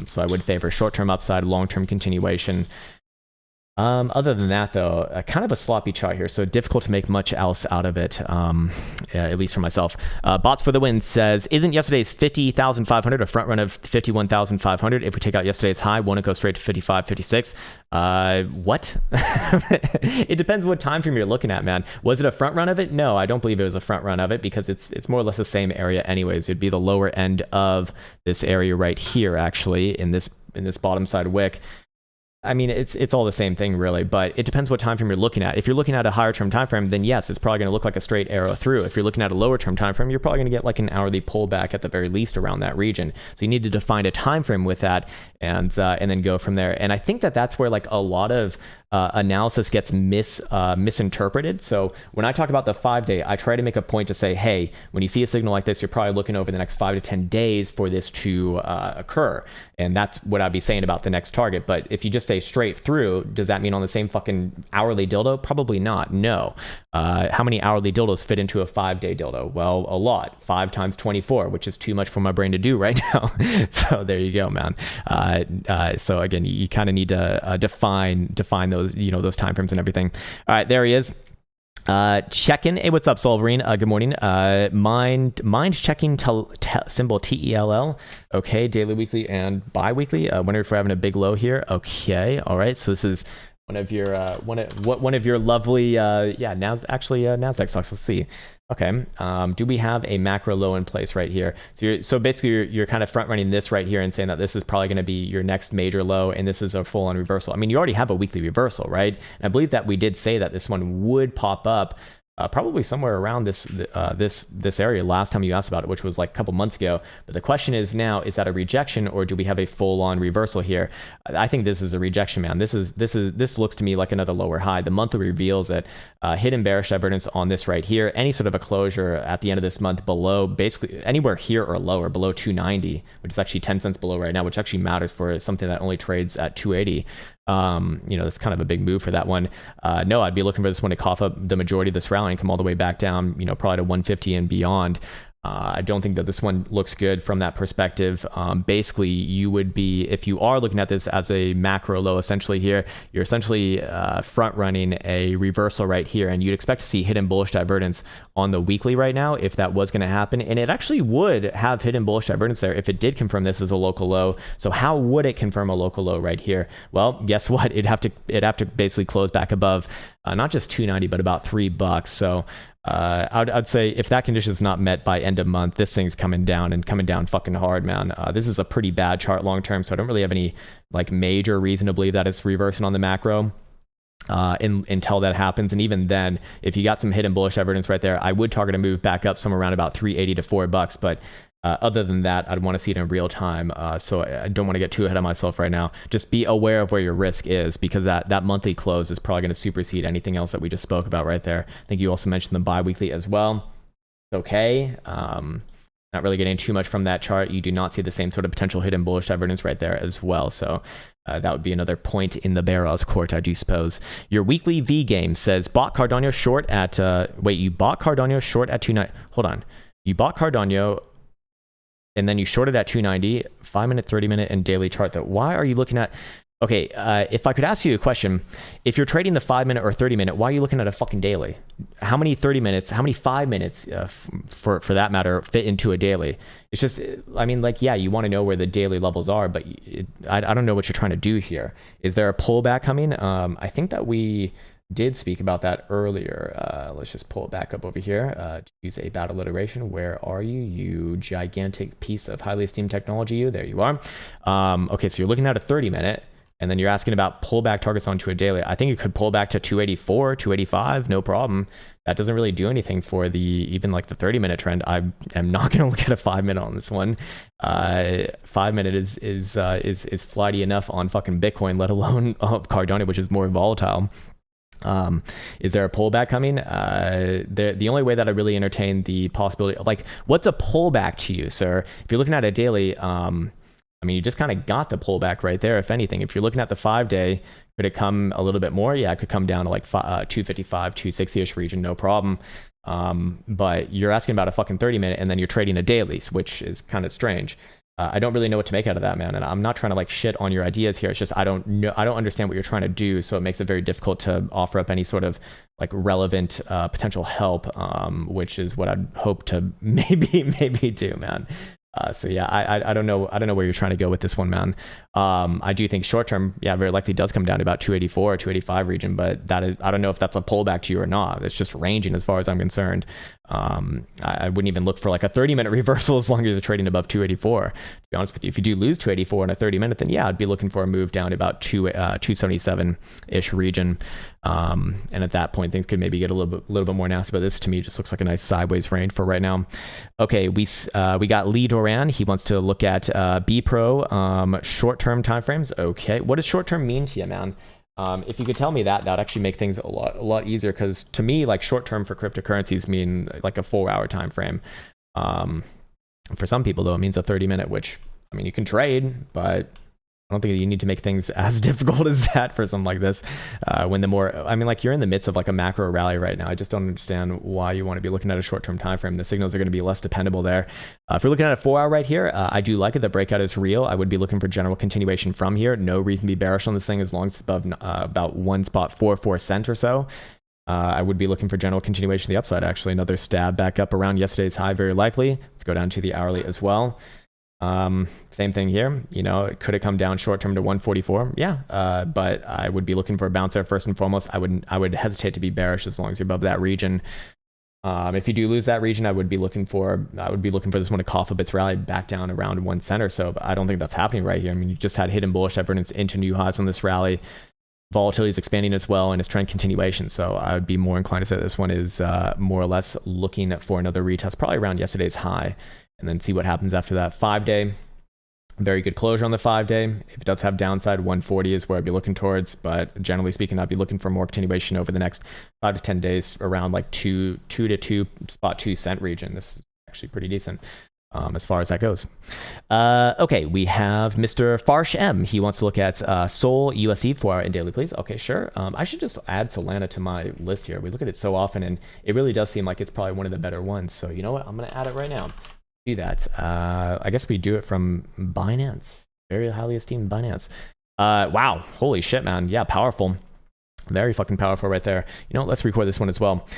So I would favor short-term upside, long-term continuation. Other than that, though, kind of a sloppy chart here, so difficult to make much else out of it, at least for myself. Bots for the Win says, isn't yesterday's 50,500 a front run of 51,500? If we take out yesterday's high, won't it go straight to 55, 56? What? It depends what time frame you're looking at, man. Was it a front run of it? No, I don't believe it was a front run of it, because it's more or less the same area anyways. It'd be the lower end of this area right here, actually, in this bottom side wick. I mean, it's all the same thing, really, but it depends what time frame you're looking at. If you're looking at a higher term time frame, then yes, it's probably going to look like a straight arrow through. If you're looking at a lower term time frame, you're probably going to get like an hourly pullback at the very least around that region. So you need to define a time frame with that, and then go from there. And I think that's where like a lot of analysis gets misinterpreted. So when I talk about the 5-day, I try to make a point to say, hey, when you see a signal like this, you're probably looking over the next 5 to 10 days for this to occur. And that's what I'd be saying about the next target. But if you just stay straight through, does that mean on the same fucking hourly dildo? Probably not. No. How many hourly dildos fit into a 5-day dildo? Well, a lot. 5 times 24, which is too much for my brain to do right now. So there you go, man. So again, you kind of need to define those, those time frames and everything. All right, there he is. Check in. Hey, what's up, Solverine? Good morning. Mind checking symbol TELL. Okay, daily, weekly, and bi-weekly. Wonder if we're having a big low here. Okay, all right. So this is one of your one of your lovely Nasdaq stocks. Let's see. Okay. Do we have a macro low in place right here? So basically you're kind of front running this right here and saying that this is probably going to be your next major low, and this is a full on reversal. I mean, you already have a weekly reversal, right? And I believe that we did say that this one would pop up probably somewhere around this area last time you asked about it, which was like a couple months ago. But the question is now, is that a rejection, or do we have a full-on reversal here? I think this is a rejection, man. This looks to me like another lower high. The monthly reveals it. Hidden bearish divergence on this right here. Any sort of a closure at the end of this month below, basically anywhere here or lower, below 290, which is actually 10 cents below right now, which actually matters for something that only trades at 280. That's kind of a big move for that one. No, I'd be looking for this one to cough up the majority of this rally and come all the way back down, probably to 150 and beyond. I don't think that this one looks good from that perspective. Basically, you would be, if you are looking at this as a macro low, essentially here, you're essentially front running a reversal right here, and you'd expect to see hidden bullish divergence on the weekly right now if that was going to happen. And it actually would have hidden bullish divergence there if it did confirm this as a local low. So how would it confirm a local low right here? Well, guess what? It'd have to basically close back above not just 290, but about $3. So I'd say if that condition is not met by end of month, this thing's coming down fucking hard, man. This is a pretty bad chart long term, so I don't really have any like major reason to believe that it's reversing on the macro until that happens. And even then, if you got some hidden bullish evidence right there, I would target a move back up somewhere around about 380 to $4. But other than that, I'd want to see it in real time. So I don't want to get too ahead of myself right now. Just be aware of where your risk is, because that monthly close is probably going to supersede anything else that we just spoke about right there. I think you also mentioned the bi-weekly as well. Okay. Not really getting too much from that chart. You do not see the same sort of potential hidden bullish evidence right there as well. So that would be another point in the Barrow's court, I do suppose. Your weekly V game says bought Cardano short at, you bought Cardano short at 290. Hold on. You bought Cardano and then you shorted at 290, 5-minute, 30-minute, and daily chart. Though, why are you looking at? Okay, if I could ask you a question, if you're trading the 5-minute or 30-minute, why are you looking at a fucking daily? How many 30 minutes, how many 5 minutes, for that matter, fit into a daily? It's just, I mean, like, yeah, you want to know where the daily levels are, but I don't know what you're trying to do here. Is there a pullback coming? I think that we did speak about that earlier. Let's just pull it back up over here. Use a battle alliteration. Where are you, you gigantic piece of highly esteemed technology? You, there you are. Okay, so you're looking at a 30-minute, and then you're asking about pullback targets onto a daily. I think it could pull back to 284, 285, no problem. That doesn't really do anything for even like the 30-minute trend. I am not going to look at a 5-minute on this one. 5-minute is flighty enough on fucking Bitcoin, let alone Cardano, which is more volatile. Is there a pullback coming? The only way that I really entertain the possibility, like, what's a pullback to you, sir? If you're looking at a daily, I mean, you just kind of got the pullback right there. If anything, if you're looking at the 5-day, could it come a little bit more? Yeah, it could come down to like 255, 260-ish region, no problem. But you're asking about a fucking 30-minute, and then you're trading a daily, which is kind of strange. I don't really know what to make out of that, man. And I'm not trying to like shit on your ideas here. It's just I don't know, I don't understand what you're trying to do, so it makes it very difficult to offer up any sort of like relevant potential help, which is what I'd hope to maybe do, man. So yeah, I don't know where you're trying to go with this one, man. I do think short term, yeah, very likely does come down to about 284 or 285 region, but that is, I don't know if that's a pullback to you or not. It's just ranging as far as I'm concerned. I wouldn't even look for like a 30-minute reversal as long as you're trading above 284. To be honest with you, if you do lose 284 in a 30-minute, then yeah, I'd be looking for a move down to about 277-ish region. And at that point, things could maybe get a little bit more nasty. But this to me just looks like a nice sideways range for right now. Okay, we got Lee Doran. He wants to look at Bepro short-term timeframes. Okay, what does short-term mean to you, man? If you could tell me that would actually make things a lot easier, because to me, like short term for cryptocurrencies mean like a 4-hour time frame. For some people though, it means a 30-minute, which I mean you can trade, but I don't think you need to make things as difficult as that for something like this. When the more, I mean, like you're in the midst of like a macro rally right now. I just don't understand why you want to be looking at a short-term time frame. The signals are going to be less dependable there. If you're looking at a 4-hour right here, I do like it. The breakout is real. I would be looking for general continuation from here. No reason to be bearish on this thing as long as it's above about 1.44 cents or so. I would be looking for general continuation to the upside. Actually, another stab back up around yesterday's high, very likely. Let's go down to the hourly as well. Same thing here, you know, could it come down short term to 144? Yeah, but I would be looking for a bounce there first and foremost. I would hesitate to be bearish as long as you're above that region. If you do lose that region, I would be looking for this one to cough up its rally back down around 1 cent or so, but I don't think that's happening right here. I mean, you just had hidden bullish evidence into new highs on this rally. Volatility is expanding as well, and it's trend continuation. So I would be more inclined to say this one is more or less looking for another retest, probably around yesterday's high, and then see what happens after that. 5-day, very good closure on the 5-day. If it does have downside, 140 is where I'd be looking towards, but generally speaking, I'd be looking for more continuation over the next 5 to 10 days around like 2 to 2.2 cent region. This is actually pretty decent. As far as that goes. Okay, we have Mr. Farsh M. He wants to look at Sol USD 4-hour and daily, please. Okay, sure. I should just add Solana to my list here. We look at it so often, and it really does seem like it's probably one of the better ones. So you know what? I'm going to add it right now. Do that. I guess we do it from Binance. Very highly esteemed Binance. Wow. Holy shit, man. Yeah, powerful. Very fucking powerful right there. You know, let's record this one as well.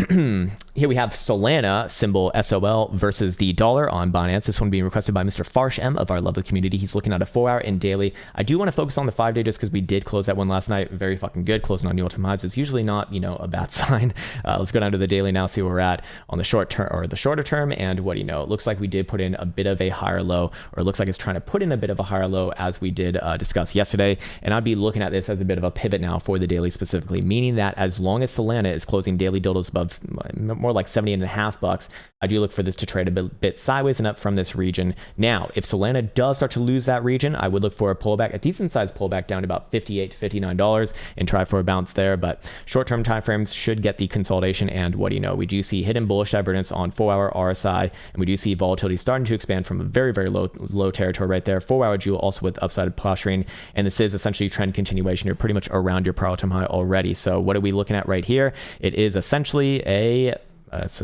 Here we have Solana, symbol SOL, versus the dollar on Binance. This one being requested by Mr. Farsh M of our lovely community. He's looking at a 4-hour and daily. I do want to focus on the 5-day just because we did close that one last night. Very fucking good. Closing on new all-time highs is usually not, you know, a bad sign. Let's go down to the daily now, see where we're at on the short term or the shorter term. And what do you know? It looks like we did put in a bit of a higher low, or it looks like it's trying to put in a bit of a higher low as we did discuss yesterday. And I'd be looking at this as a bit of a pivot now for the daily specifically, meaning that as long as Solana is closing daily doldles above more like $70.50, I do look for this to trade a bit sideways and up from this region. Now, if Solana does start to lose that region, I would look for a pullback, a decent sized pullback down to about $58 to $59 and try for a bounce there. But short-term timeframes should get the consolidation. And what do you know? We do see hidden bullish evidence on 4-hour RSI, and we do see volatility starting to expand from a very, very low territory right there. 4-hour Jewel also with upside posturing, and this is essentially trend continuation. You're pretty much around your prior time high already. So what are we looking at right here? It is essentially it's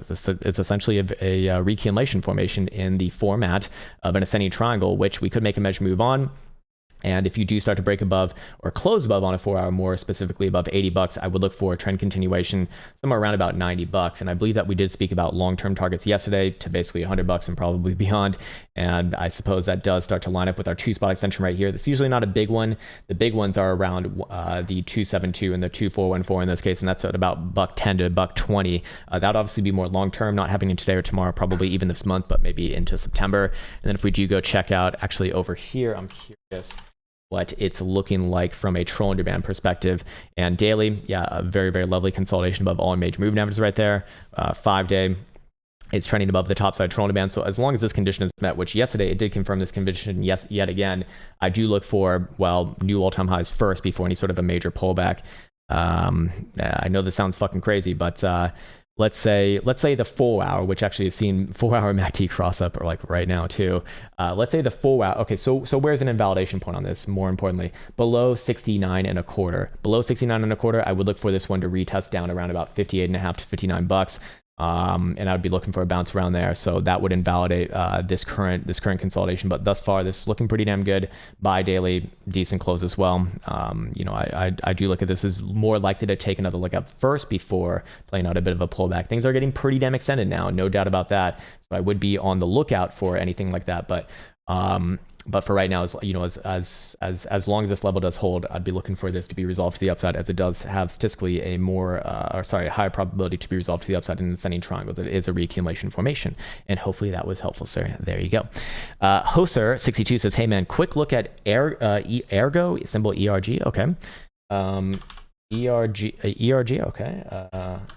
essentially a reaccumulation formation in the format of an ascending triangle, which we could make a measure move on. And if you do start to break above or close above on a 4-hour, more specifically above $80, I would look for a trend continuation somewhere around about $90. And I believe that we did speak about long-term targets yesterday to basically $100 and probably beyond. And I suppose that does start to line up with our 2-spot extension right here. This is usually not a big one. The big ones are around the 272 and the 2414 in this case, and that's at about $110 to $120. That would obviously be more long-term, not happening today or tomorrow, probably even this month, but maybe into September. And then if we do go check out actually over here, I'm curious what it's looking like from a troll underband perspective. And daily, yeah, a very, very lovely consolidation above all major moving averages right there. 5-day, it's trending above the top side troll underband. So as long as this condition is met, which yesterday it did confirm this condition yet again, I do look for, well, new all-time highs first before any sort of a major pullback. I know this sounds fucking crazy, but let's say the 4-hour, which actually has seen 4-hour MACD cross up, or like right now too. Let's say the 4-hour. Okay, so where's an invalidation point on this? More importantly, below 69.25. Below 69.25, I would look for this one to retest down around about $58.50 to $59. And I'd be looking for a bounce around there. So that would invalidate this current consolidation. But thus far, this is looking pretty damn good. Buy daily, decent close as well. I do look at this as more likely to take another look up first before playing out a bit of a pullback. Things are getting pretty damn extended now, no doubt about that. So I would be on the lookout for anything like that. But for right now, as long as this level does hold, I'd be looking for this to be resolved to the upside, as it does have statistically a higher probability to be resolved to the upside in an ascending triangle. That is a reaccumulation formation, and hopefully that was helpful, sir. There you go. Hoser62 says, "Hey man, quick look at Ergo symbol ERG." Okay, ERG. Okay,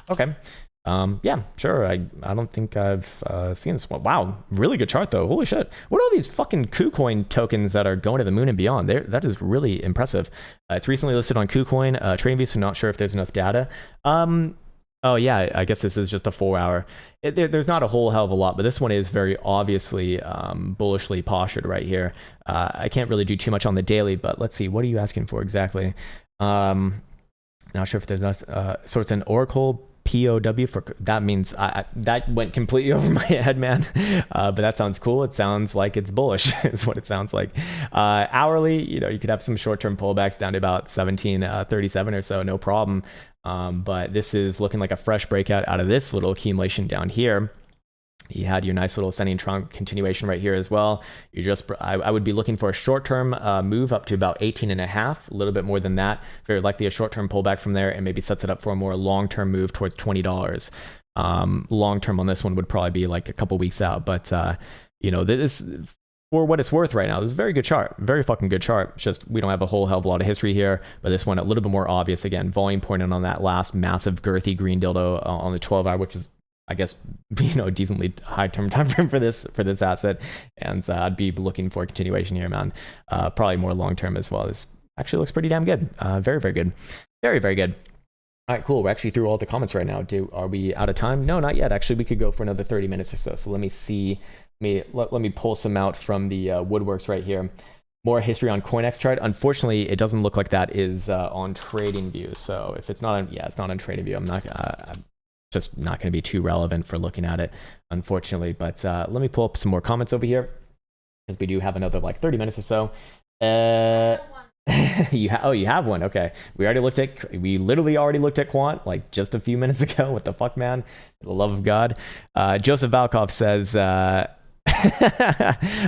okay. Yeah, sure. I don't think I've seen this one. Wow, really good chart though. Holy shit. What are all these fucking KuCoin tokens that are going to the moon and beyond? That is really impressive. It's recently listed on KuCoin. TradingView, so not sure if there's enough data. Oh yeah, I guess this is just a 4-hour. There's not a whole hell of a lot, but this one is very obviously bullishly postured right here. I can't really do too much on the daily, but let's see. What are you asking for exactly? Not sure if there's enough. So it's an Oracle POW for that means that went completely over my head, man. But that sounds cool. It sounds like it's bullish is what it sounds like. Hourly, you could have some short-term pullbacks down to about 1737 or so, no problem. But this is looking like a fresh breakout out of this little accumulation down here. You had your nice little ascending trunk continuation right here as well. I would be looking for a short-term move up to about 18.5, a little bit more than that. Very likely a short-term pullback from there, and maybe sets it up for a more long-term move towards $20. Long-term on this one would probably be like a couple weeks out, but this, for what it's worth right now, this is a very good chart, very fucking good chart. It's just we don't have a whole hell of a lot of history here, but this one a little bit more obvious. Again, volume pointing on that last massive girthy green dildo on the 12-hour, which is, I guess, decently high term time frame for this asset, and I'd be looking for a continuation here, man. Probably more long term as well. This actually looks pretty damn good. Very, very good. Very, very good. All right, cool. We're actually through all the comments right now. Are we out of time? No, not yet. Actually, we could go for another 30 minutes or so. So let me see. Let me pull some out from the woodworks right here. More history on CoinEx chart. Unfortunately, it doesn't look like that is on TradingView. So if it's not on, it's not on TradingView. I'm just not going to be too relevant for looking at it, unfortunately. But let me pull up some more comments over here, because we do have another like 30 minutes or so. You have one. Okay, we literally already looked at Quant like just a few minutes ago. What the fuck, man? For the love of God. Joseph Valkov says,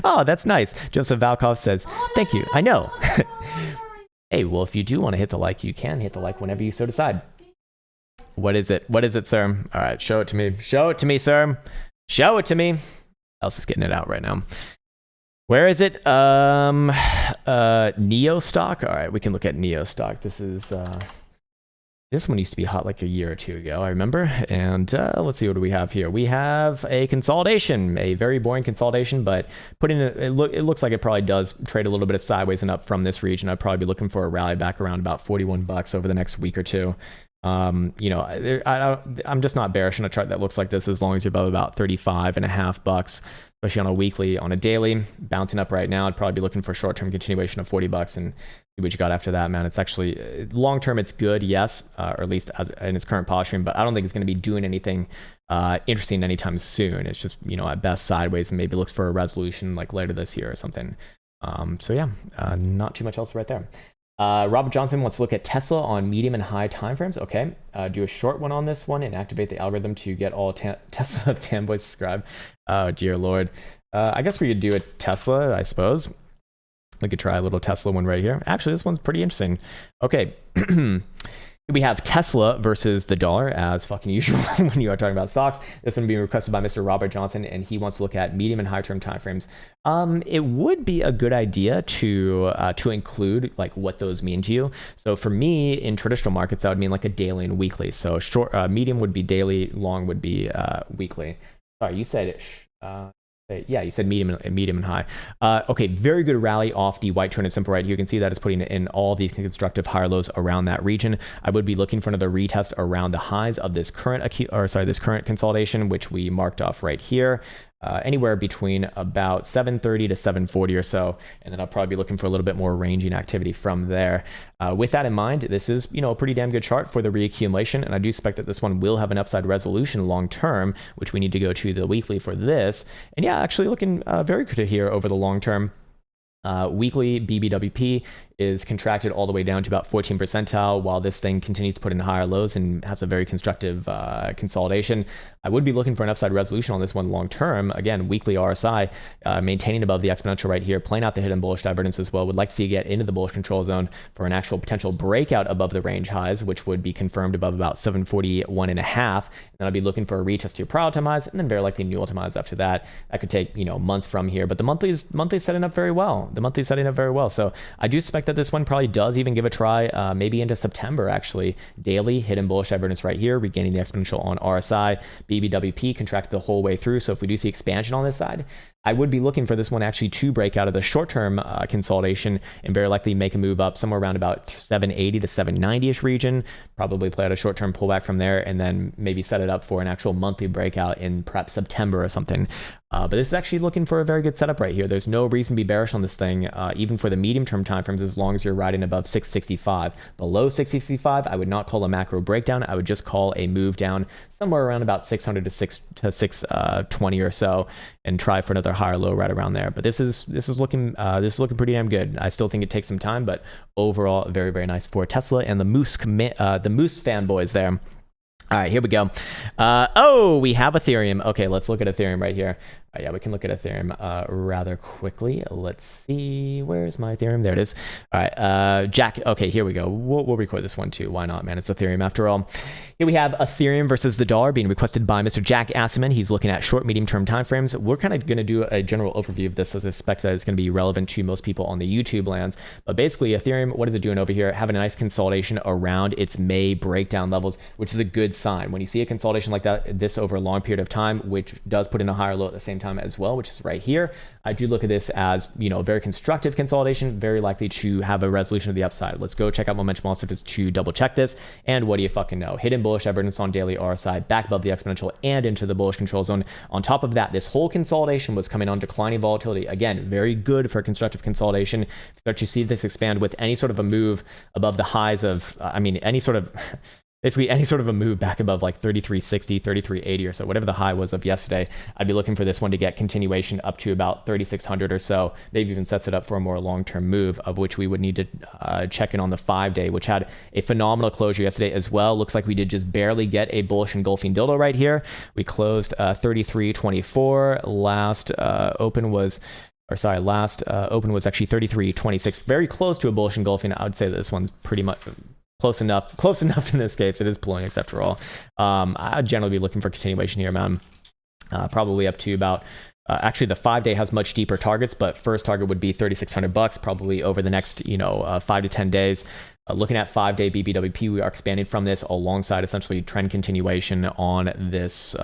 oh, that's nice. Joseph Valkov says, thank you. I know. Hey, well, if you do want to hit the like, you can hit the like whenever you so decide. What is it? What is it, sir? All right, show it to me. Show it to me, sir. Show it to me. Else is getting it out right now. Where is it? Neo stock. All right, we can look at Neo stock. This is this one used to be hot like a year or two ago, I remember. And let's see, what do we have here? We have a consolidation, a very boring consolidation, but it looks like it probably does trade a little bit of sideways and up from this region. I'd probably be looking for a rally back around about $41 over the next week or two. I'm just not bearish on a chart that looks like this, as long as you're above about $35.50, especially on a weekly. On a daily, bouncing up right now, I'd probably be looking for a short-term continuation of $40 and see what you got after that, man. It's actually long-term, it's good, yes, or at least in its current posturing, but I don't think it's going to be doing anything interesting anytime soon. It's just, at best sideways, and maybe looks for a resolution like later this year or something. So yeah, not too much else right there. Robert Johnson wants to look at Tesla on medium and high timeframes. Okay, do a short one on this one and activate the algorithm to get all Tesla fanboys subscribed. Oh dear Lord. I guess we could do a Tesla, I suppose. We could try a little Tesla one right here. Actually, this one's pretty interesting. Okay. We have Tesla versus the dollar, as fucking usual when you are talking about stocks. This one being requested by Mr. Robert Johnson, and he wants to look at medium and high term timeframes. It would be a good idea to include like what those mean to you. So for me, in traditional markets, that would mean like a daily and weekly. So short, medium would be daily, long would be weekly. Sorry, you said it. Yeah, you said medium and high. Okay, very good rally off the white trend simple right here. You can see that it's putting in all these constructive higher lows around that region. I would be looking for another retest around the highs of this current consolidation, which we marked off right here. anywhere between about 730 to 740 or so, and then I'll probably be looking for a little bit more ranging activity from there. With that in mind, this is a pretty damn good chart for the reaccumulation, and I do expect that this one will have an upside resolution long term, which we need to go to the weekly for this. And yeah, actually looking very good here over the long term. Weekly BBWP is contracted all the way down to about 14 percentile, while this thing continues to put in higher lows and has a very constructive consolidation. I would be looking for an upside resolution on this one long term. Again, weekly RSI maintaining above the exponential right here, playing out the hidden bullish divergence as well. Would like to see it get into the bullish control zone for an actual potential breakout above the range highs, which would be confirmed above about 741.5. And then I'd be looking for a retest to your prior all-time highs, and then very likely new all-time highs after that. That could take months from here, but the monthly's setting up very well. So I do expect that this one probably does even give a try, maybe into September actually. Daily hidden bullish divergence right here, regaining the exponential on RSI. BBWP contracted the whole way through, so if we do see expansion on this side, I would be looking for this one actually to break out of the short-term consolidation and very likely make a move up somewhere around about 780 to 790-ish region, probably play out a short-term pullback from there, and then maybe set it up for an actual monthly breakout in perhaps September or something. But this is actually looking for a very good setup right here. There's no reason to be bearish on this thing, even for the medium-term timeframes, as long as you're riding above 665. Below 665, I would not call a macro breakdown. I would just call a move down somewhere around about 600 to 620 or so, and try for another higher low right around there. But this is looking pretty damn good. I still think it takes some time, but overall very, very nice for Tesla and the Moose fanboys there. All right, here we go. We have Ethereum. Okay, let's look at Ethereum right here. Yeah, we can look at Ethereum rather quickly. Let's see. Where's my Ethereum? There it is. All right, Jack. Okay, here we go. We'll record this one too. Why not, man? It's Ethereum after all. Here we have Ethereum versus the dollar being requested by Mr. Jack Asselman. He's looking at short, medium-term timeframes. We're kind of going to do a general overview of this, as I suspect that it's going to be relevant to most people on the YouTube lands. But basically, Ethereum, what is it doing over here? Having a nice consolidation around its May breakdown levels, which is a good sign. When you see a consolidation like that, this over a long period of time, which does put in a higher low at the same time as well, which is right here, I do look at this as very constructive consolidation, very likely to have a resolution of the upside. Let's go check out momentum also to double check this. And what do you fucking know? Hidden bullish divergence on daily RSI, back above the exponential and into the bullish control zone. On top of that, this whole consolidation was coming on declining volatility. Again, very good for constructive consolidation. Start to see this expand with any sort of a move above the highs of, basically any sort of a move back above like 3360, 3380 or so, whatever the high was of yesterday. I'd be looking for this one to get continuation up to about 3600 or so, maybe even sets it up for a more long-term move, of which we would need to check in on the 5-day, which had a phenomenal closure yesterday as well. Looks like we did just barely get a bullish engulfing dildo right here. We closed 3324. Last open was actually 3326, very close to a bullish engulfing. I would say that this one's pretty much close enough in this case. It is pulling after all. I'd generally be looking for continuation here, man. Probably up to about, actually the 5-day has much deeper targets, but first target would be $3,600 probably over the next 5 to 10 days. Looking at 5-day BBWP, we are expanding from this alongside essentially trend continuation on this,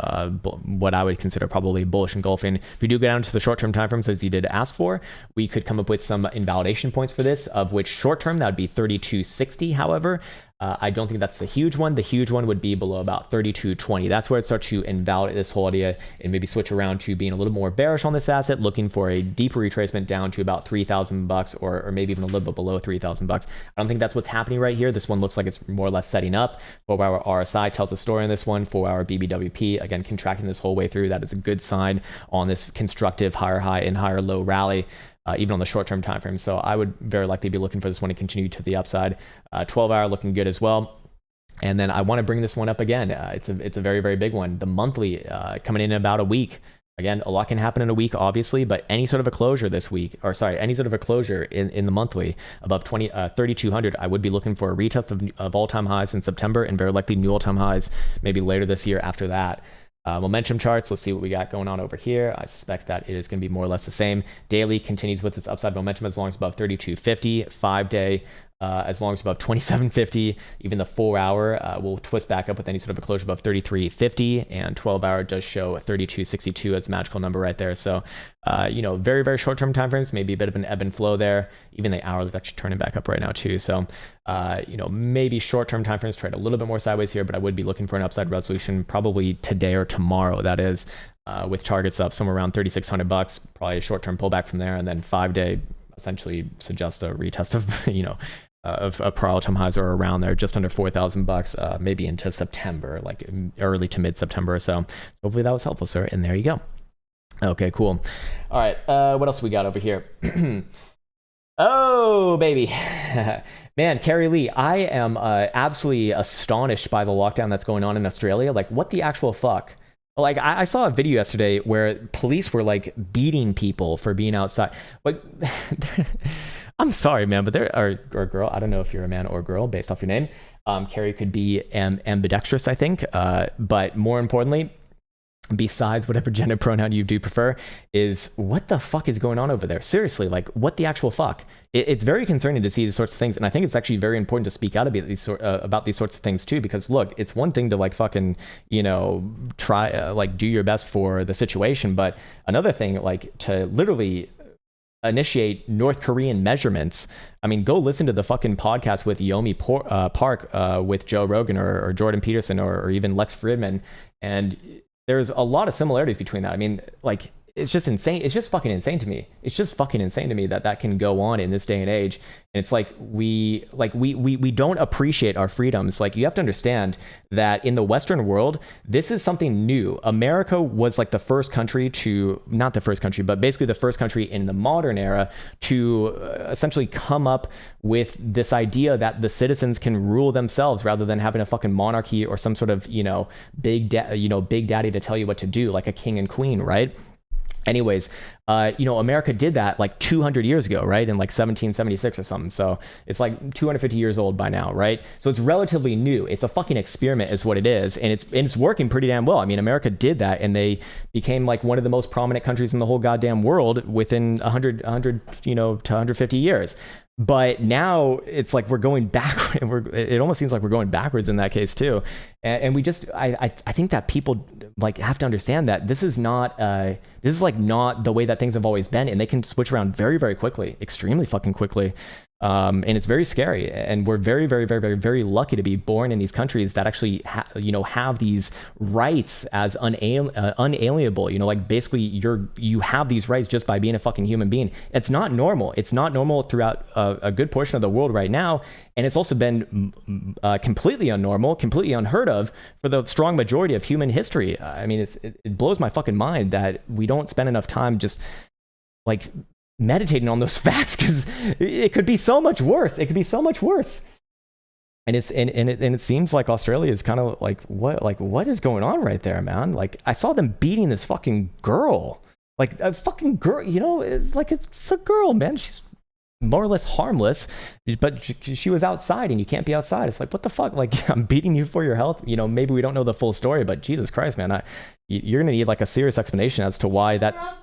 what I would consider probably bullish engulfing. If we do go down to the short-term timeframes, as you did ask for, we could come up with some invalidation points for this, of which short-term, that would be 3260. However, I don't think that's the huge one. The huge one would be below about 3220. That's where it starts to invalidate this whole idea and maybe switch around to being a little more bearish on this asset, looking for a deeper retracement down to about $3,000 or maybe even a little bit below $3,000. I don't think that's what's happening right here. This one looks like it's more or less setting up. 4-hour RSI tells a story on this one. 4-hour BBWP, again, contracting this whole way through. That is a good sign on this constructive higher high and higher low rally. Even on the short-term time frame. So I would very likely be looking for this one to continue to the upside. 12-hour looking good as well. And then I want to bring this one up again. It's a very, very big one. The monthly coming in about a week. Again, a lot can happen in a week, obviously, but any sort of a closure this week, any sort of a closure in the monthly above 3,200, I would be looking for a retest of all-time highs in September and very likely new all-time highs maybe later this year after that. Momentum charts, let's see what we got going on over here. I suspect that it is going to be more or less the same. Daily continues with its upside momentum as long as above 3250. 5-day as long as above 27.50. Even the 4-hour will twist back up with any sort of a closure above 33.50, and 12-hour does show 32.62 as a magical number right there. So very, very short-term time frames, maybe a bit of an ebb and flow there. Even the hourly is actually turning back up right now too. So maybe short-term time frames trade a little bit more sideways here, but I would be looking for an upside resolution probably today or tomorrow, that is, with targets up somewhere around $3,600, probably a short-term pullback from there, and then 5-day essentially suggests a retest of prior all-time highs are around there, just under $4,000, maybe into September, like early to mid-September or so. Hopefully that was helpful, sir. And there you go. Okay, cool. All right, what else we got over here? Oh, baby. Man, Carrie Lee, I am absolutely astonished by the lockdown that's going on in Australia. Like, what the actual fuck? Like, I saw a video yesterday where police were, like, beating people for being outside. Like, I'm sorry, man, but there are, or girl, I don't know if you're a man or a girl based off your name. Carrie could be ambidextrous, I think. But more importantly, besides whatever gender pronoun you do prefer, is what the fuck is going on over there? Seriously, like, what the actual fuck? It's very concerning to see these sorts of things, and I think it's actually very important to speak out about these sorts of things too, because look, it's one thing to like fucking try like do your best for the situation, but another thing like to literally initiate North Korean measurements. I mean, go listen to the fucking podcast with Yomi Park with Joe Rogan or Jordan Peterson or even Lex Fridman, and there's a lot of similarities between that. I mean, like, it's just insane. It's just fucking insane to me. It's just fucking insane to me that can go on in this day and age. And it's like we don't appreciate our freedoms. Like, you have to understand that in the Western world, this is something new. America was like the first country to, not the first country, but basically the first country in the modern era to essentially come up with this idea that the citizens can rule themselves rather than having a fucking monarchy or some sort of, big daddy to tell you what to do, like a king and queen, right? Anyways, America did that like 200 years ago, right? In like 1776 or something. So it's like 250 years old by now, right? So it's relatively new. It's a fucking experiment is what it is. And it's working pretty damn well. I mean, America did that and they became like one of the most prominent countries in the whole goddamn world within 100 to 150 years. But now it's like we're going back. It almost seems like we're going backwards in that case too. And we just, I think that people like have to understand that this is not the way that things have always been, and they can switch around very, very quickly, extremely fucking quickly. And it's very scary, and we're very, very, very, very, very lucky to be born in these countries that actually have these rights as unalienable. Like basically you have these rights just by being a fucking human being. It's not normal. It's not normal throughout a good portion of the world right now, and it's also been completely unnormal, completely unheard of for the strong majority of human history. I mean, it blows my fucking mind that we don't spend enough time just like meditating on those facts, because it could be so much worse. It could be so much worse. And it seems like Australia is kind of like what is going on right there, man? Like, I saw them beating this fucking girl, like a fucking girl. It's like it's a girl, man. She's more or less harmless, but she was outside, and you can't be outside. It's like, what the fuck? Like, I'm beating you for your health. Maybe we don't know the full story, but Jesus Christ, man, you're gonna need like a serious explanation as to why that.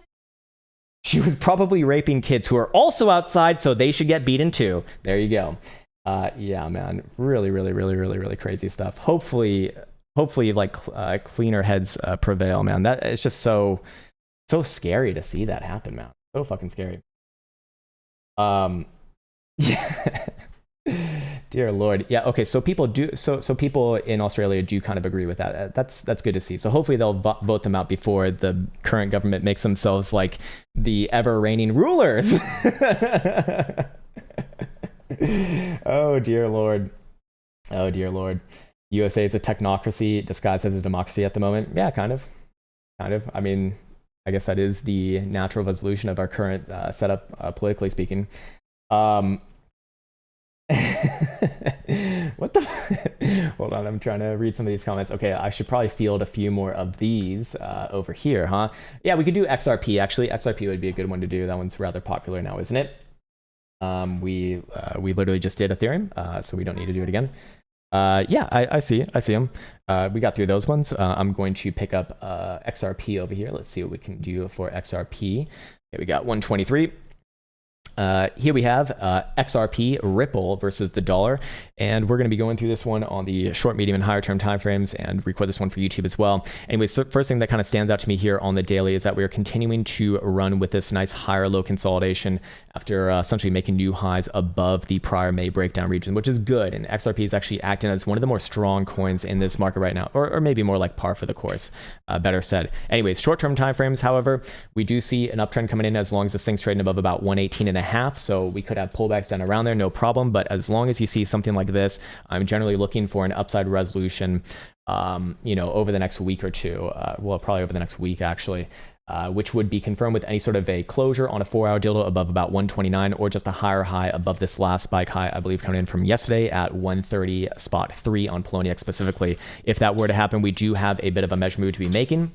She was probably raping kids who are also outside, so they should get beaten too. There you go. Yeah, man, really, really, really, really, really crazy stuff. Hopefully, like cleaner heads prevail, man. That it's just so scary to see that happen, man. So fucking scary. Yeah. Dear Lord. Yeah. Okay. So people do. So people in Australia do kind of agree with that. That's good to see. So hopefully they'll vote them out before the current government makes themselves like the ever reigning rulers. Oh dear Lord. Oh dear Lord. USA is a technocracy disguised as a democracy at the moment. Yeah, kind of. I mean, I guess that is the natural resolution of our current setup, politically speaking. What the hold on, I'm trying to read some of these comments. Okay, I should probably field a few more of these over here, huh? Yeah, we could do XRP. Actually, XRP would be a good one to do. That one's rather popular now, isn't it? We literally just did Ethereum, so we don't need to do it again. Yeah, I see them. We got through those ones. I'm going to pick up XRP over here. Let's see what we can do for XRP. Okay, we got 123. Here we have XRP Ripple versus the dollar, and we're going to be going through this one on the short, medium, and higher term timeframes, and record this one for YouTube as well. Anyways, so first thing that kind of stands out to me here on the daily is that we are continuing to run with this nice higher low consolidation after essentially making new highs above the prior May breakdown region, which is good. And XRP is actually acting as one of the more strong coins in this market right now, or maybe more like par for the course, better said. Anyways, short term timeframes, however, we do see an uptrend coming in as long as this thing's trading above about 118.5. So we could have pullbacks down around there, no problem. But as long as you see something like this, I'm generally looking for an upside resolution, over the next week or two. Well, probably over the next week, actually. Which would be confirmed with any sort of a closure on a 4-hour dildo above about 129, or just a higher high above this last spike high, I believe, coming in from yesterday at 130.3 on Poloniex specifically. If that were to happen, we do have a bit of a measure move to be making.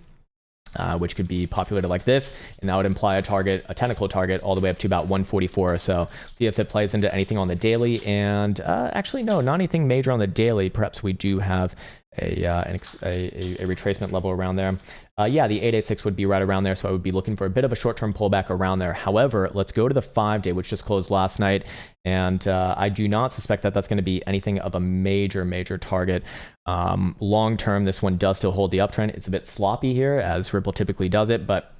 Which could be populated like this, and that would imply a technical target all the way up to about 144 or so. See if it plays into anything on the daily, and actually no, not anything major on the daily. Perhaps we do have a retracement level around there. Yeah, the 886 would be right around there, so I would be looking for a bit of a short-term pullback around there. However, let's go to the 5-day, which just closed last night, and I do not suspect that that's going to be anything of a major target. Long-term, this one does still hold the uptrend. It's a bit sloppy here, as Ripple typically does it, but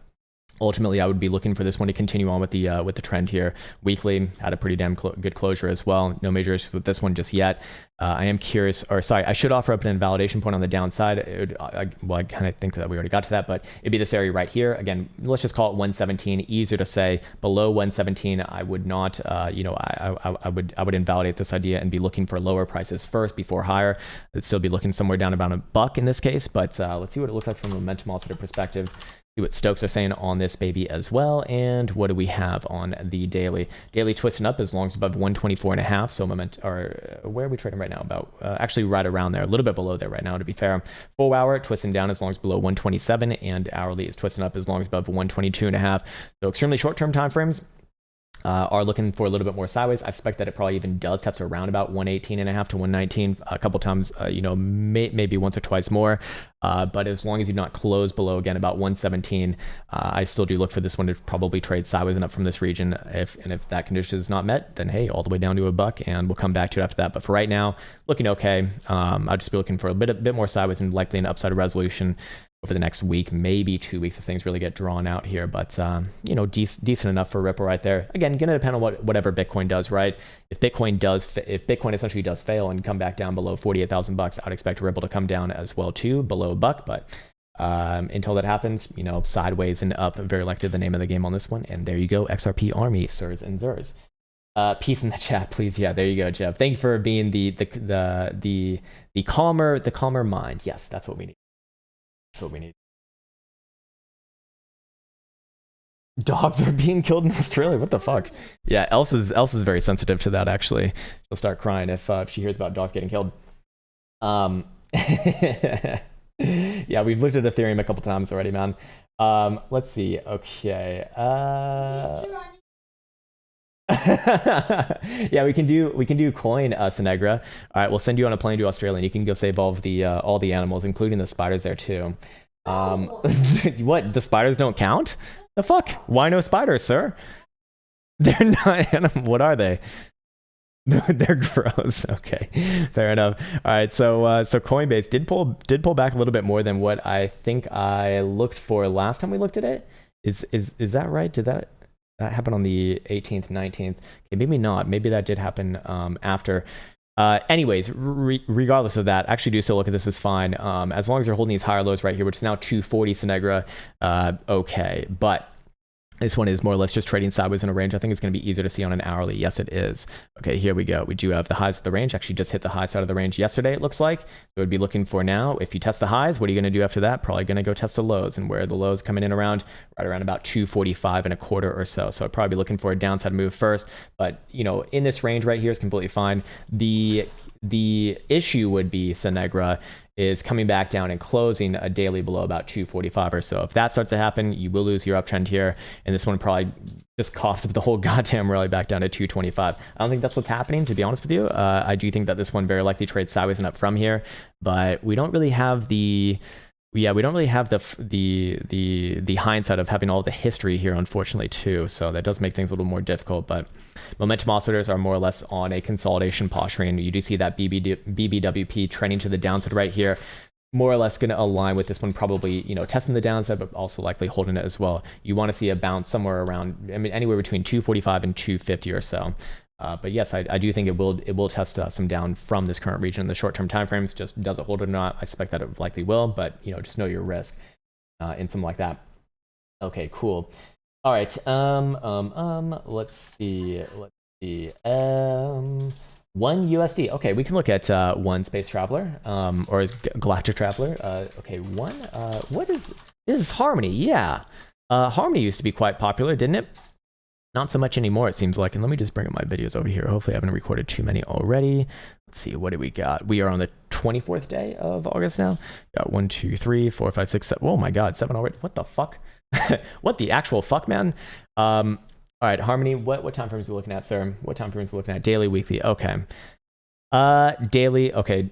ultimately, I would be looking for this one to continue on with the trend here. Weekly had a pretty damn good closure as well. No major issues with this one just yet. I am curious, or sorry, I should offer up an invalidation point on the downside. I kind of think that we already got to that, but it'd be this area right here. Again, let's just call it 117. Easier to say. Below 117, I would not, I would invalidate this idea and be looking for lower prices first before higher. I'd still be looking somewhere down about $1 in this case, but let's see what it looks like from a momentum all sort of perspective. See what Stokes are saying on this baby as well. And what do we have on the daily? Daily twisting up as long as above 124.5. So where are we trading right now? About actually right around there, a little bit below there right now, to be fair. 4-hour twisting down as long as below 127, and hourly is twisting up as long as above 122.5. So extremely short-term time frames. Are looking for a little bit more sideways. I suspect that it probably even does test around about 118.5 to 119 a couple times, maybe once or twice more. But as long as you not close below, again, about 117, I still do look for this one to probably trade sideways and up from this region. If that condition is not met, then hey, all the way down to $1, and we'll come back to it after that. But for right now, looking okay. I'll just be looking for a bit more sideways and likely an upside resolution over the next week, maybe 2 weeks if things really get drawn out here. But, decent enough for Ripple right there. Again, going to depend on whatever Bitcoin does, right? If Bitcoin essentially does fail and come back down below 48,000 bucks, I'd expect Ripple to come down as well too, below $1. But until that happens, sideways and up, very likely the name of the game on this one. And there you go, XRP Army, sirs and zers. Peace in the chat, please. Yeah, there you go, Jeff. Thank you for being the calmer mind. Yes, that's what we need. That's what we need. Dogs are being killed in Australia. What the fuck? Yeah, Elsa's very sensitive to that, actually. She'll start crying if she hears about dogs getting killed. Yeah, we've looked at Ethereum a couple times already, man. Let's see. Okay. Yeah, we can do coin, Senegra. All right, we'll send you on a plane to Australia, and you can go save all the animals, including the spiders there too. What? The spiders don't count? The fuck? Why no spiders, sir? They're not animals. What are they? They're gross. Okay, fair enough. All right, so Coinbase did pull back a little bit more than what I think I looked for last time we looked at it. Is that right? Did that happened on the 18th, 19th. Okay, maybe not. Maybe that did happen after. Anyways, regardless of that, actually do still look at this as fine. As long as you're holding these higher lows right here, which is now 240 Senegra, okay. But this one is more or less just trading sideways in a range. I think it's going to be easier to see on an hourly. Yes, it is. Okay, here we go. We do have the highs of the range. Actually just hit the high side of the range yesterday, it looks like. So we'd be looking for now. If you test the highs, what are you going to do after that? Probably going to go test the lows. And where the lows coming in around, right around about 245.25 or so. So I'd probably be looking for a downside move first. But, in this range right here is completely fine. The issue would be Senegra is coming back down and closing a daily below about 245 or so. If that starts to happen, you will lose your uptrend here, and this one probably just coughs up the whole goddamn rally back down to 225. I don't think that's what's happening, to be honest with you. I do think that this one very likely trades sideways and up from here, but we don't really have the yeah, we don't really have the hindsight of having all the history here, unfortunately, too. So that does make things a little more difficult. But momentum oscillators are more or less on a consolidation posturing. You do see that BBWP trending to the downside right here, more or less going to align with this one, probably, you know, testing the downside, but also likely holding it as well. You want to see a bounce somewhere around, I mean, anywhere between 245 and 250 or so. But yes, I do think it will test some down from this current region in the short-term timeframes. Just does it hold or not? I suspect that it likely will, but you know, just know your risk in something like that. Okay, cool. All right. Let's see. One USD. Okay, we can look at one space traveler, or as galactic traveler. Okay, one. What is this? Is Harmony? Yeah. Harmony used to be quite popular, didn't it? Not so much anymore, it seems like. And let me just bring up my videos over here. Hopefully I haven't recorded too many already. Let's see, what do we got? We are on the 24th day of August now. Got 1, 2, 3, 4, 5, 6, 7. Oh my God, 7 already. What the fuck? What the actual fuck, man? All right, Harmony, what time frames are we looking at, sir? What time frames are we looking at? Daily, weekly, okay. Daily, okay.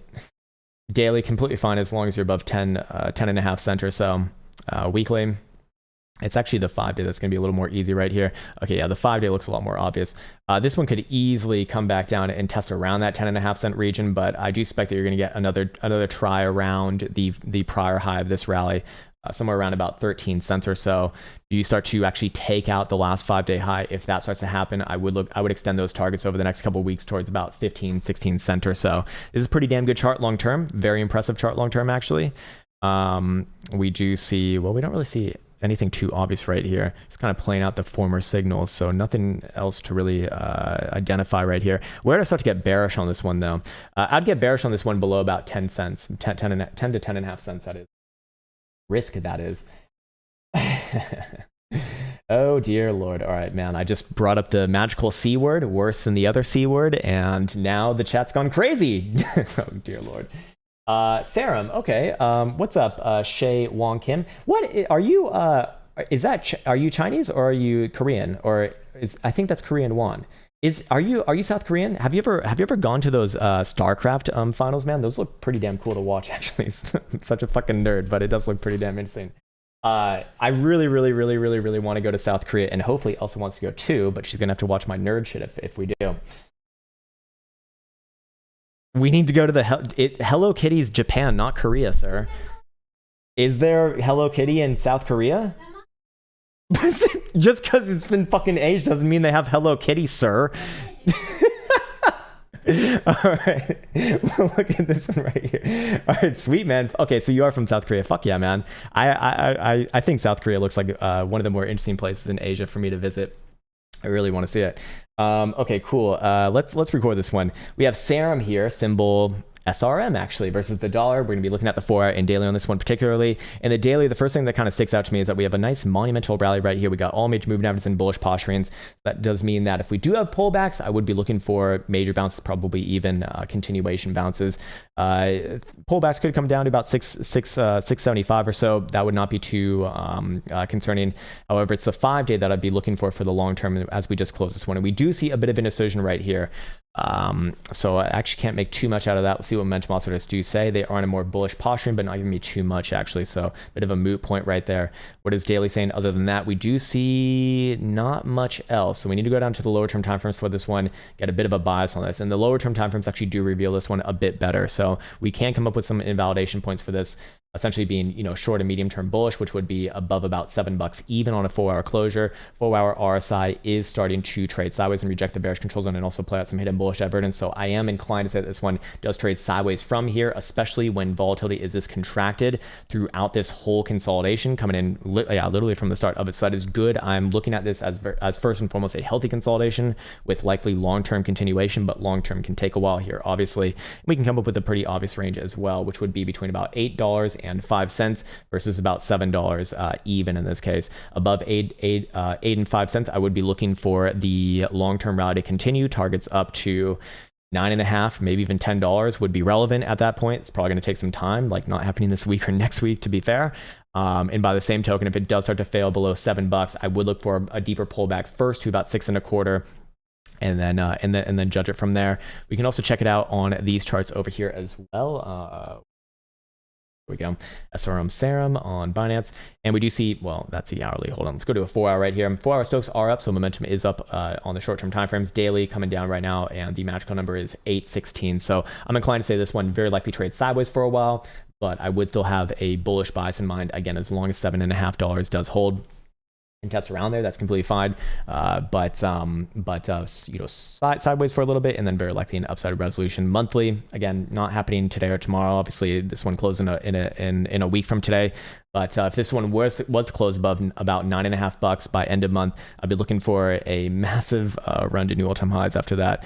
Daily, completely fine as long as you're above 10.5 cents or so. Weekly, it's actually the 5-day that's going to be a little more easy right here. Okay, yeah, the 5-day looks a lot more obvious. This one could easily come back down and test around that 10.5 cent region, but I do suspect that you're going to get another try around the prior high of this rally, somewhere around about 13 cents or so. Do you start to actually take out the last 5-day high? If that starts to happen, I would extend those targets over the next couple of weeks towards about 15, 16 cents or so. This is a pretty damn good chart long term, very impressive chart long term actually. We do see, well, we don't really see anything too obvious right here. Just kind of playing out the former signals, so nothing else to really identify right here. Where do I start to get bearish on this one though? I'd get bearish on this one below about 10 cents, 10 to 10.5 cents, that is. Risk, that is. Oh dear Lord. All right, man, I just brought up the magical C word, worse than the other C word, and now the chat's gone crazy. Oh dear Lord. Serum, okay. What's up, Shay Wong Kim? What are you? Are you Chinese or are you Korean? Or I think that's Korean won. Are you South Korean? Have you ever gone to those StarCraft finals, man? Those look pretty damn cool to watch, actually. I'm such a fucking nerd, but it does look pretty damn interesting. I really want to go to South Korea, and hopefully Elsa wants to go too, but she's gonna have to watch my nerd shit if we do. We need to go to the Hello Kitty's Japan, not Korea, sir. Is there Hello Kitty in South Korea? Just because it's been fucking aged doesn't mean they have Hello Kitty, sir. All right, well, look at this one right here. All right, sweet, man. Okay, so you are from South Korea. Fuck yeah, man. I think South Korea looks like one of the more interesting places in Asia for me to visit. I really want to see it. Okay, cool. Let's record this one. We have Serum here, symbol SRM actually, versus the dollar. We're going to be looking at the 4-hour and daily on this one particularly. In the daily, the first thing that kind of sticks out to me is that we have a nice monumental rally right here. We got all major movement averages and bullish posturings. That does mean that if we do have pullbacks, I would be looking for major bounces, probably even continuation bounces. Pullbacks could come down to about 675 or so. That would not be too concerning. However, it's the 5-day that I'd be looking for the long term as we just close this one. And we do see a bit of indecision right here. So I actually can't make too much out of that. Let's see what momentum oscillators do say. They are in a more bullish posturing, but not giving me too much actually. So a bit of a moot point right there. What is daily saying? Other than that, we do see not much else. So we need to go down to the lower term timeframes for this one, get a bit of a bias on this. And the lower term timeframes actually do reveal this one a bit better. So we can come up with some invalidation points for this, essentially being, you know, short and medium term bullish, which would be above about $7 even on a 4-hour closure. 4-hour RSI is starting to trade sideways and reject the bearish control zone and also play out some hidden bullish divergence. So I am inclined to say that this one does trade sideways from here, especially when volatility is this contracted throughout this whole consolidation coming in literally from the start of it. So that is good. I'm looking at this as first and foremost a healthy consolidation with likely long-term continuation, but long-term can take a while here. Obviously, we can come up with a pretty obvious range as well, which would be between about $8.05 versus about $7 even in this case. Above 8 and 5 cents, I would be looking for the long-term rally to continue. Targets up to 9.5, maybe even $10 would be relevant at that point. It's probably going to take some time, like not happening this week or next week, to be fair. And by the same token, if it does start to fail below $7, I would look for a deeper pullback first to about 6.25. And then judge it from there. We can also check it out on these charts over here as well. we go. SRM Serum on Binance. And we do see, well, that's the hourly. Hold on. Let's go to a 4-hour right here. 4-hour stocks are up, so momentum is up on the short-term timeframes. Daily coming down right now, and the magical number is 816. So I'm inclined to say this one very likely trades sideways for a while, but I would still have a bullish bias in mind. Again, as long as $7.50 does hold and test around there, that's completely fine. But you know, sideways for a little bit, and then very likely an upside resolution monthly. Again, not happening today or tomorrow. Obviously, this one closed in a week from today. But if this one was to close above about $9.50 by end of month, I'd be looking for a massive run to new all-time highs after that.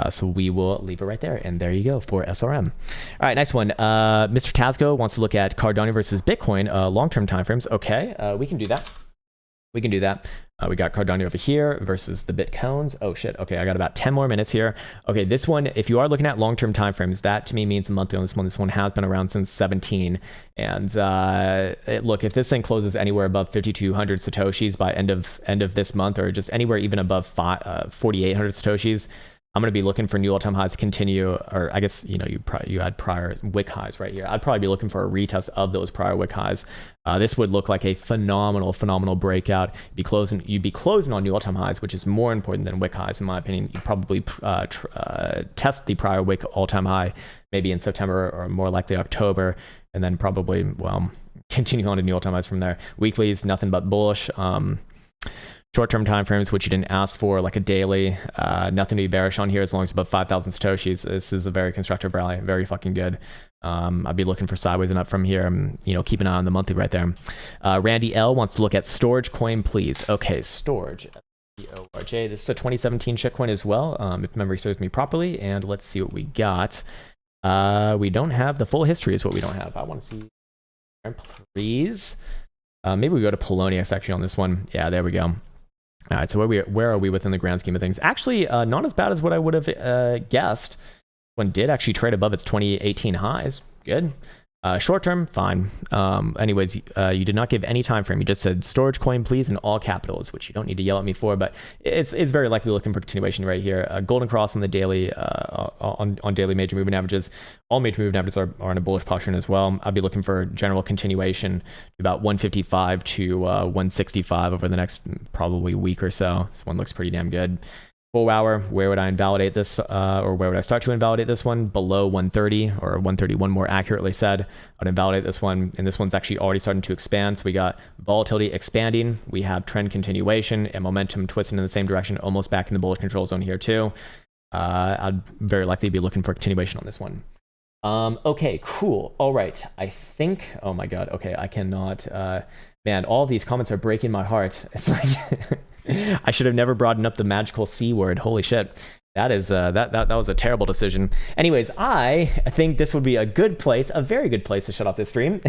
So we will leave it right there. And there you go for SRM. All right, nice one. Mr. Tazgo wants to look at Cardano versus Bitcoin long-term timeframes. Okay, we can do that. We can do that. We got Cardano over here versus the Bitcoins. Oh shit. Okay, I got about 10 more minutes here. Okay, this one, if you are looking at long-term timeframes, that to me means a monthly on this one. This one has been around since 17. And look, if this thing closes anywhere above 5,200 Satoshis by end of this month, or just anywhere even above 4,800 Satoshis, I'm going to be looking for new all-time highs to continue, or I guess, you know, you had prior wick highs right here. I'd probably be looking for a retest of those prior wick highs. This would look like a phenomenal breakout. You'd be closing on new all-time highs, which is more important than wick highs, in my opinion. You'd probably test the prior wick all-time high maybe in September or more likely October, and then probably, well, continue on to new all-time highs from there. Weeklies, nothing but bullish. Short-term timeframes, which you didn't ask for, like a daily, nothing to be bearish on here as long as above 5,000 Satoshis. This is a very constructive rally, very fucking good. I'd be looking for sideways and up from here. You know, keep an eye on the monthly right there. Randy L wants to look at storage coin, please. Okay, storage. S-T-O-R-J. This is a 2017 shitcoin as well, if memory serves me properly. And let's see what we got. We don't have the full history is what we don't have. I want to see, please. Maybe we go to Polonius actually on this one. Yeah, there we go. All right, so where are we within the grand scheme of things? Actually, not as bad as what I would have guessed. One did actually trade above its 2018 highs. Good. Short term, fine. Anyways, you did not give any time frame. You just said storage coin, please, in all capitals, which you don't need to yell at me for, but it's very likely looking for continuation right here. Golden cross on the daily, on daily major moving averages. All major moving averages are in a bullish posture as well. I'll be looking for general continuation to about 155 to 165 over the next probably week or so. This one looks pretty damn good. 4-hour, where would I invalidate this, or where would I start to invalidate this one? Below 130, or 131 more accurately said. I'd invalidate this one, and this one's actually already starting to expand. So we got volatility expanding, we have trend continuation, and momentum twisting in the same direction, almost back in the bullish control zone here too. I'd very likely be looking for continuation on this one. Okay, cool. All right, I think, oh my God, okay, I cannot, man, all of these comments are breaking my heart. It's like, I should have never brought up the magical C word. Holy shit. That is that was a terrible decision. Anyways, I think this would be a good place, a very good place to shut off this stream.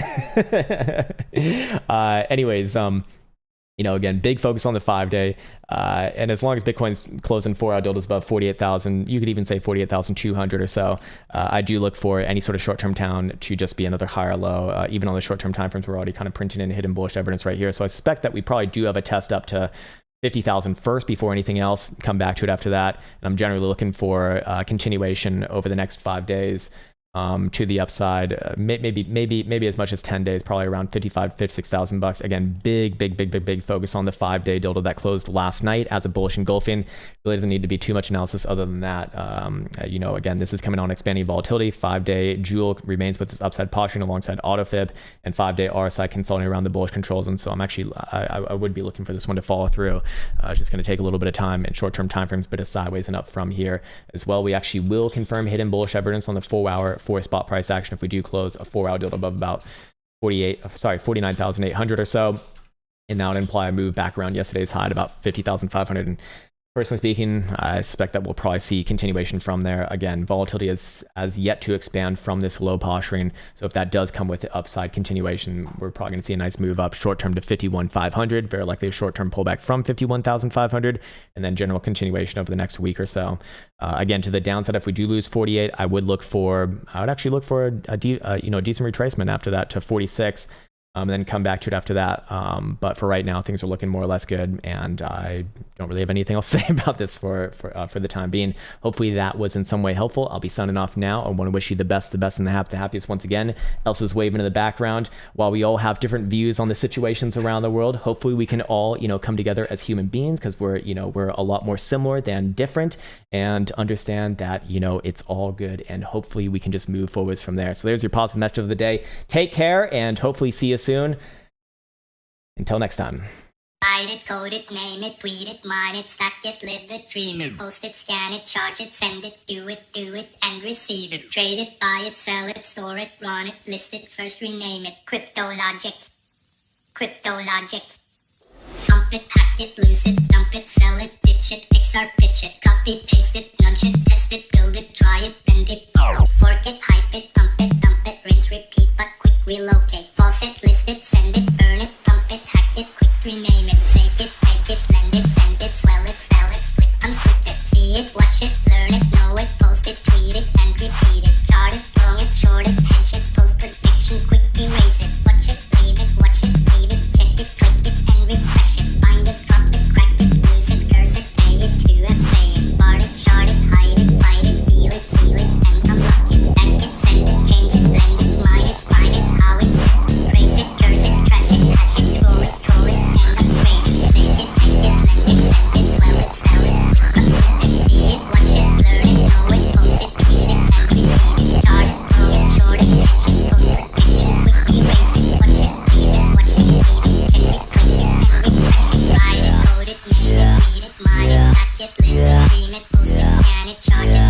Anyways, you know, again, big focus on the 5-day. And as long as Bitcoin's closing 4-hour dildos above 48,000, you could even say 48,200 or so. I do look for any sort of short-term town to just be another higher low. Even on the short-term timeframes, we're already kind of printing in hidden bullish evidence right here. So I suspect that we probably do have a test up to 50,000 first before anything else. Come back to it after that. And I'm generally looking for continuation over the next 5 days to the upside. Maybe as much as 10 days, probably around 56,000 bucks. Again, big focus on the 5-day dildo that closed last night as a bullish engulfing. Really doesn't need to be too much analysis other than that. You know, again, this is coming on expanding volatility. 5-day Jewel remains with this upside posturing alongside AutoFib, and 5-day RSI consolidating around the bullish controls. And so I'm actually, I would be looking for this one to follow through. It's just going to take a little bit of time in short-term timeframes, but a sideways and up from here as well. We actually will confirm hidden bullish evidence on the 4-hour for spot price action if we do close a 4-hour deal above about 49,800 or so, and that would imply a move back around yesterday's high at about 50,500. And personally speaking, I suspect that we'll probably see continuation from there. Again, volatility has yet to expand from this low posturing. So if that does come with the upside continuation, we're probably going to see a nice move up short term to 51,500, very likely a short term pullback from 51,500, and then general continuation over the next week or so. Again, to the downside, if we do lose 48, I would actually look for a decent retracement after that to 46. and then come back to it after that. But for right now, things are looking more or less good, and I don't really have anything else to say about this for the time being. Hopefully that was in some way helpful. I'll be signing off now. I want to wish you the best and the happiest once again. Elsa's waving in the background. While we all have different views on the situations around the world, hopefully we can all, come together as human beings, because we're a lot more similar than different, and understand that, it's all good, and hopefully we can just move forwards from there. So there's your positive message of the day. Take care, and hopefully see you soon. Until next time. Write it, code it, name it, tweet it, mine it, stack it, live it, dream it, post it, scan it, charge it, send it, do it, and receive it. Trade it, buy it, sell it, store it, run it, list it, first rename it. Crypto logic. Pump it, hack it, lose it, dump it, sell it, ditch it, fix or pitch it, copy, paste it, nudge it, test it, build it, try it, bend it, fork it, hype it, pump it, dump it, rinse, repeat, but quick relocate. Pause it, list it, send it, burn it, pump it, hack it, quick rename it, take it, take it, lend it, send it, swell it, sell it, flip, unflip it, see it, watch it, learn it, know it, post it, tweet it, and repeat it, chart it, long it, short it, hedge it, post prediction, quick erase it, watch it, leave it, watch it, leave it, check it, click it, and refresh it, find it, drop it, crack it, lose it, curse it, pay it, to it, pay it, bar it, chart it, hide it, fight it, deal it, seal it, and unlock it, back it, send it, change it, lend it, mine it, grind it, how it, test it, praise it, curse it, trash it, hash it, scroll it, troll it, and upgrade it, take it, take it, lend it, send it, swell it, sell it, flip, unflip it, see it, watch it, learn it, know it, post it, tweet it, and repeat it, chart it, long it, short it, hedge it, post prediction, quick erase it, watch it, leave it, watch it, leave it, check it, click it, and refresh it, write it, code it, name it, read it, mine it, stack it, live it, dream it, post it, scan it, charge it.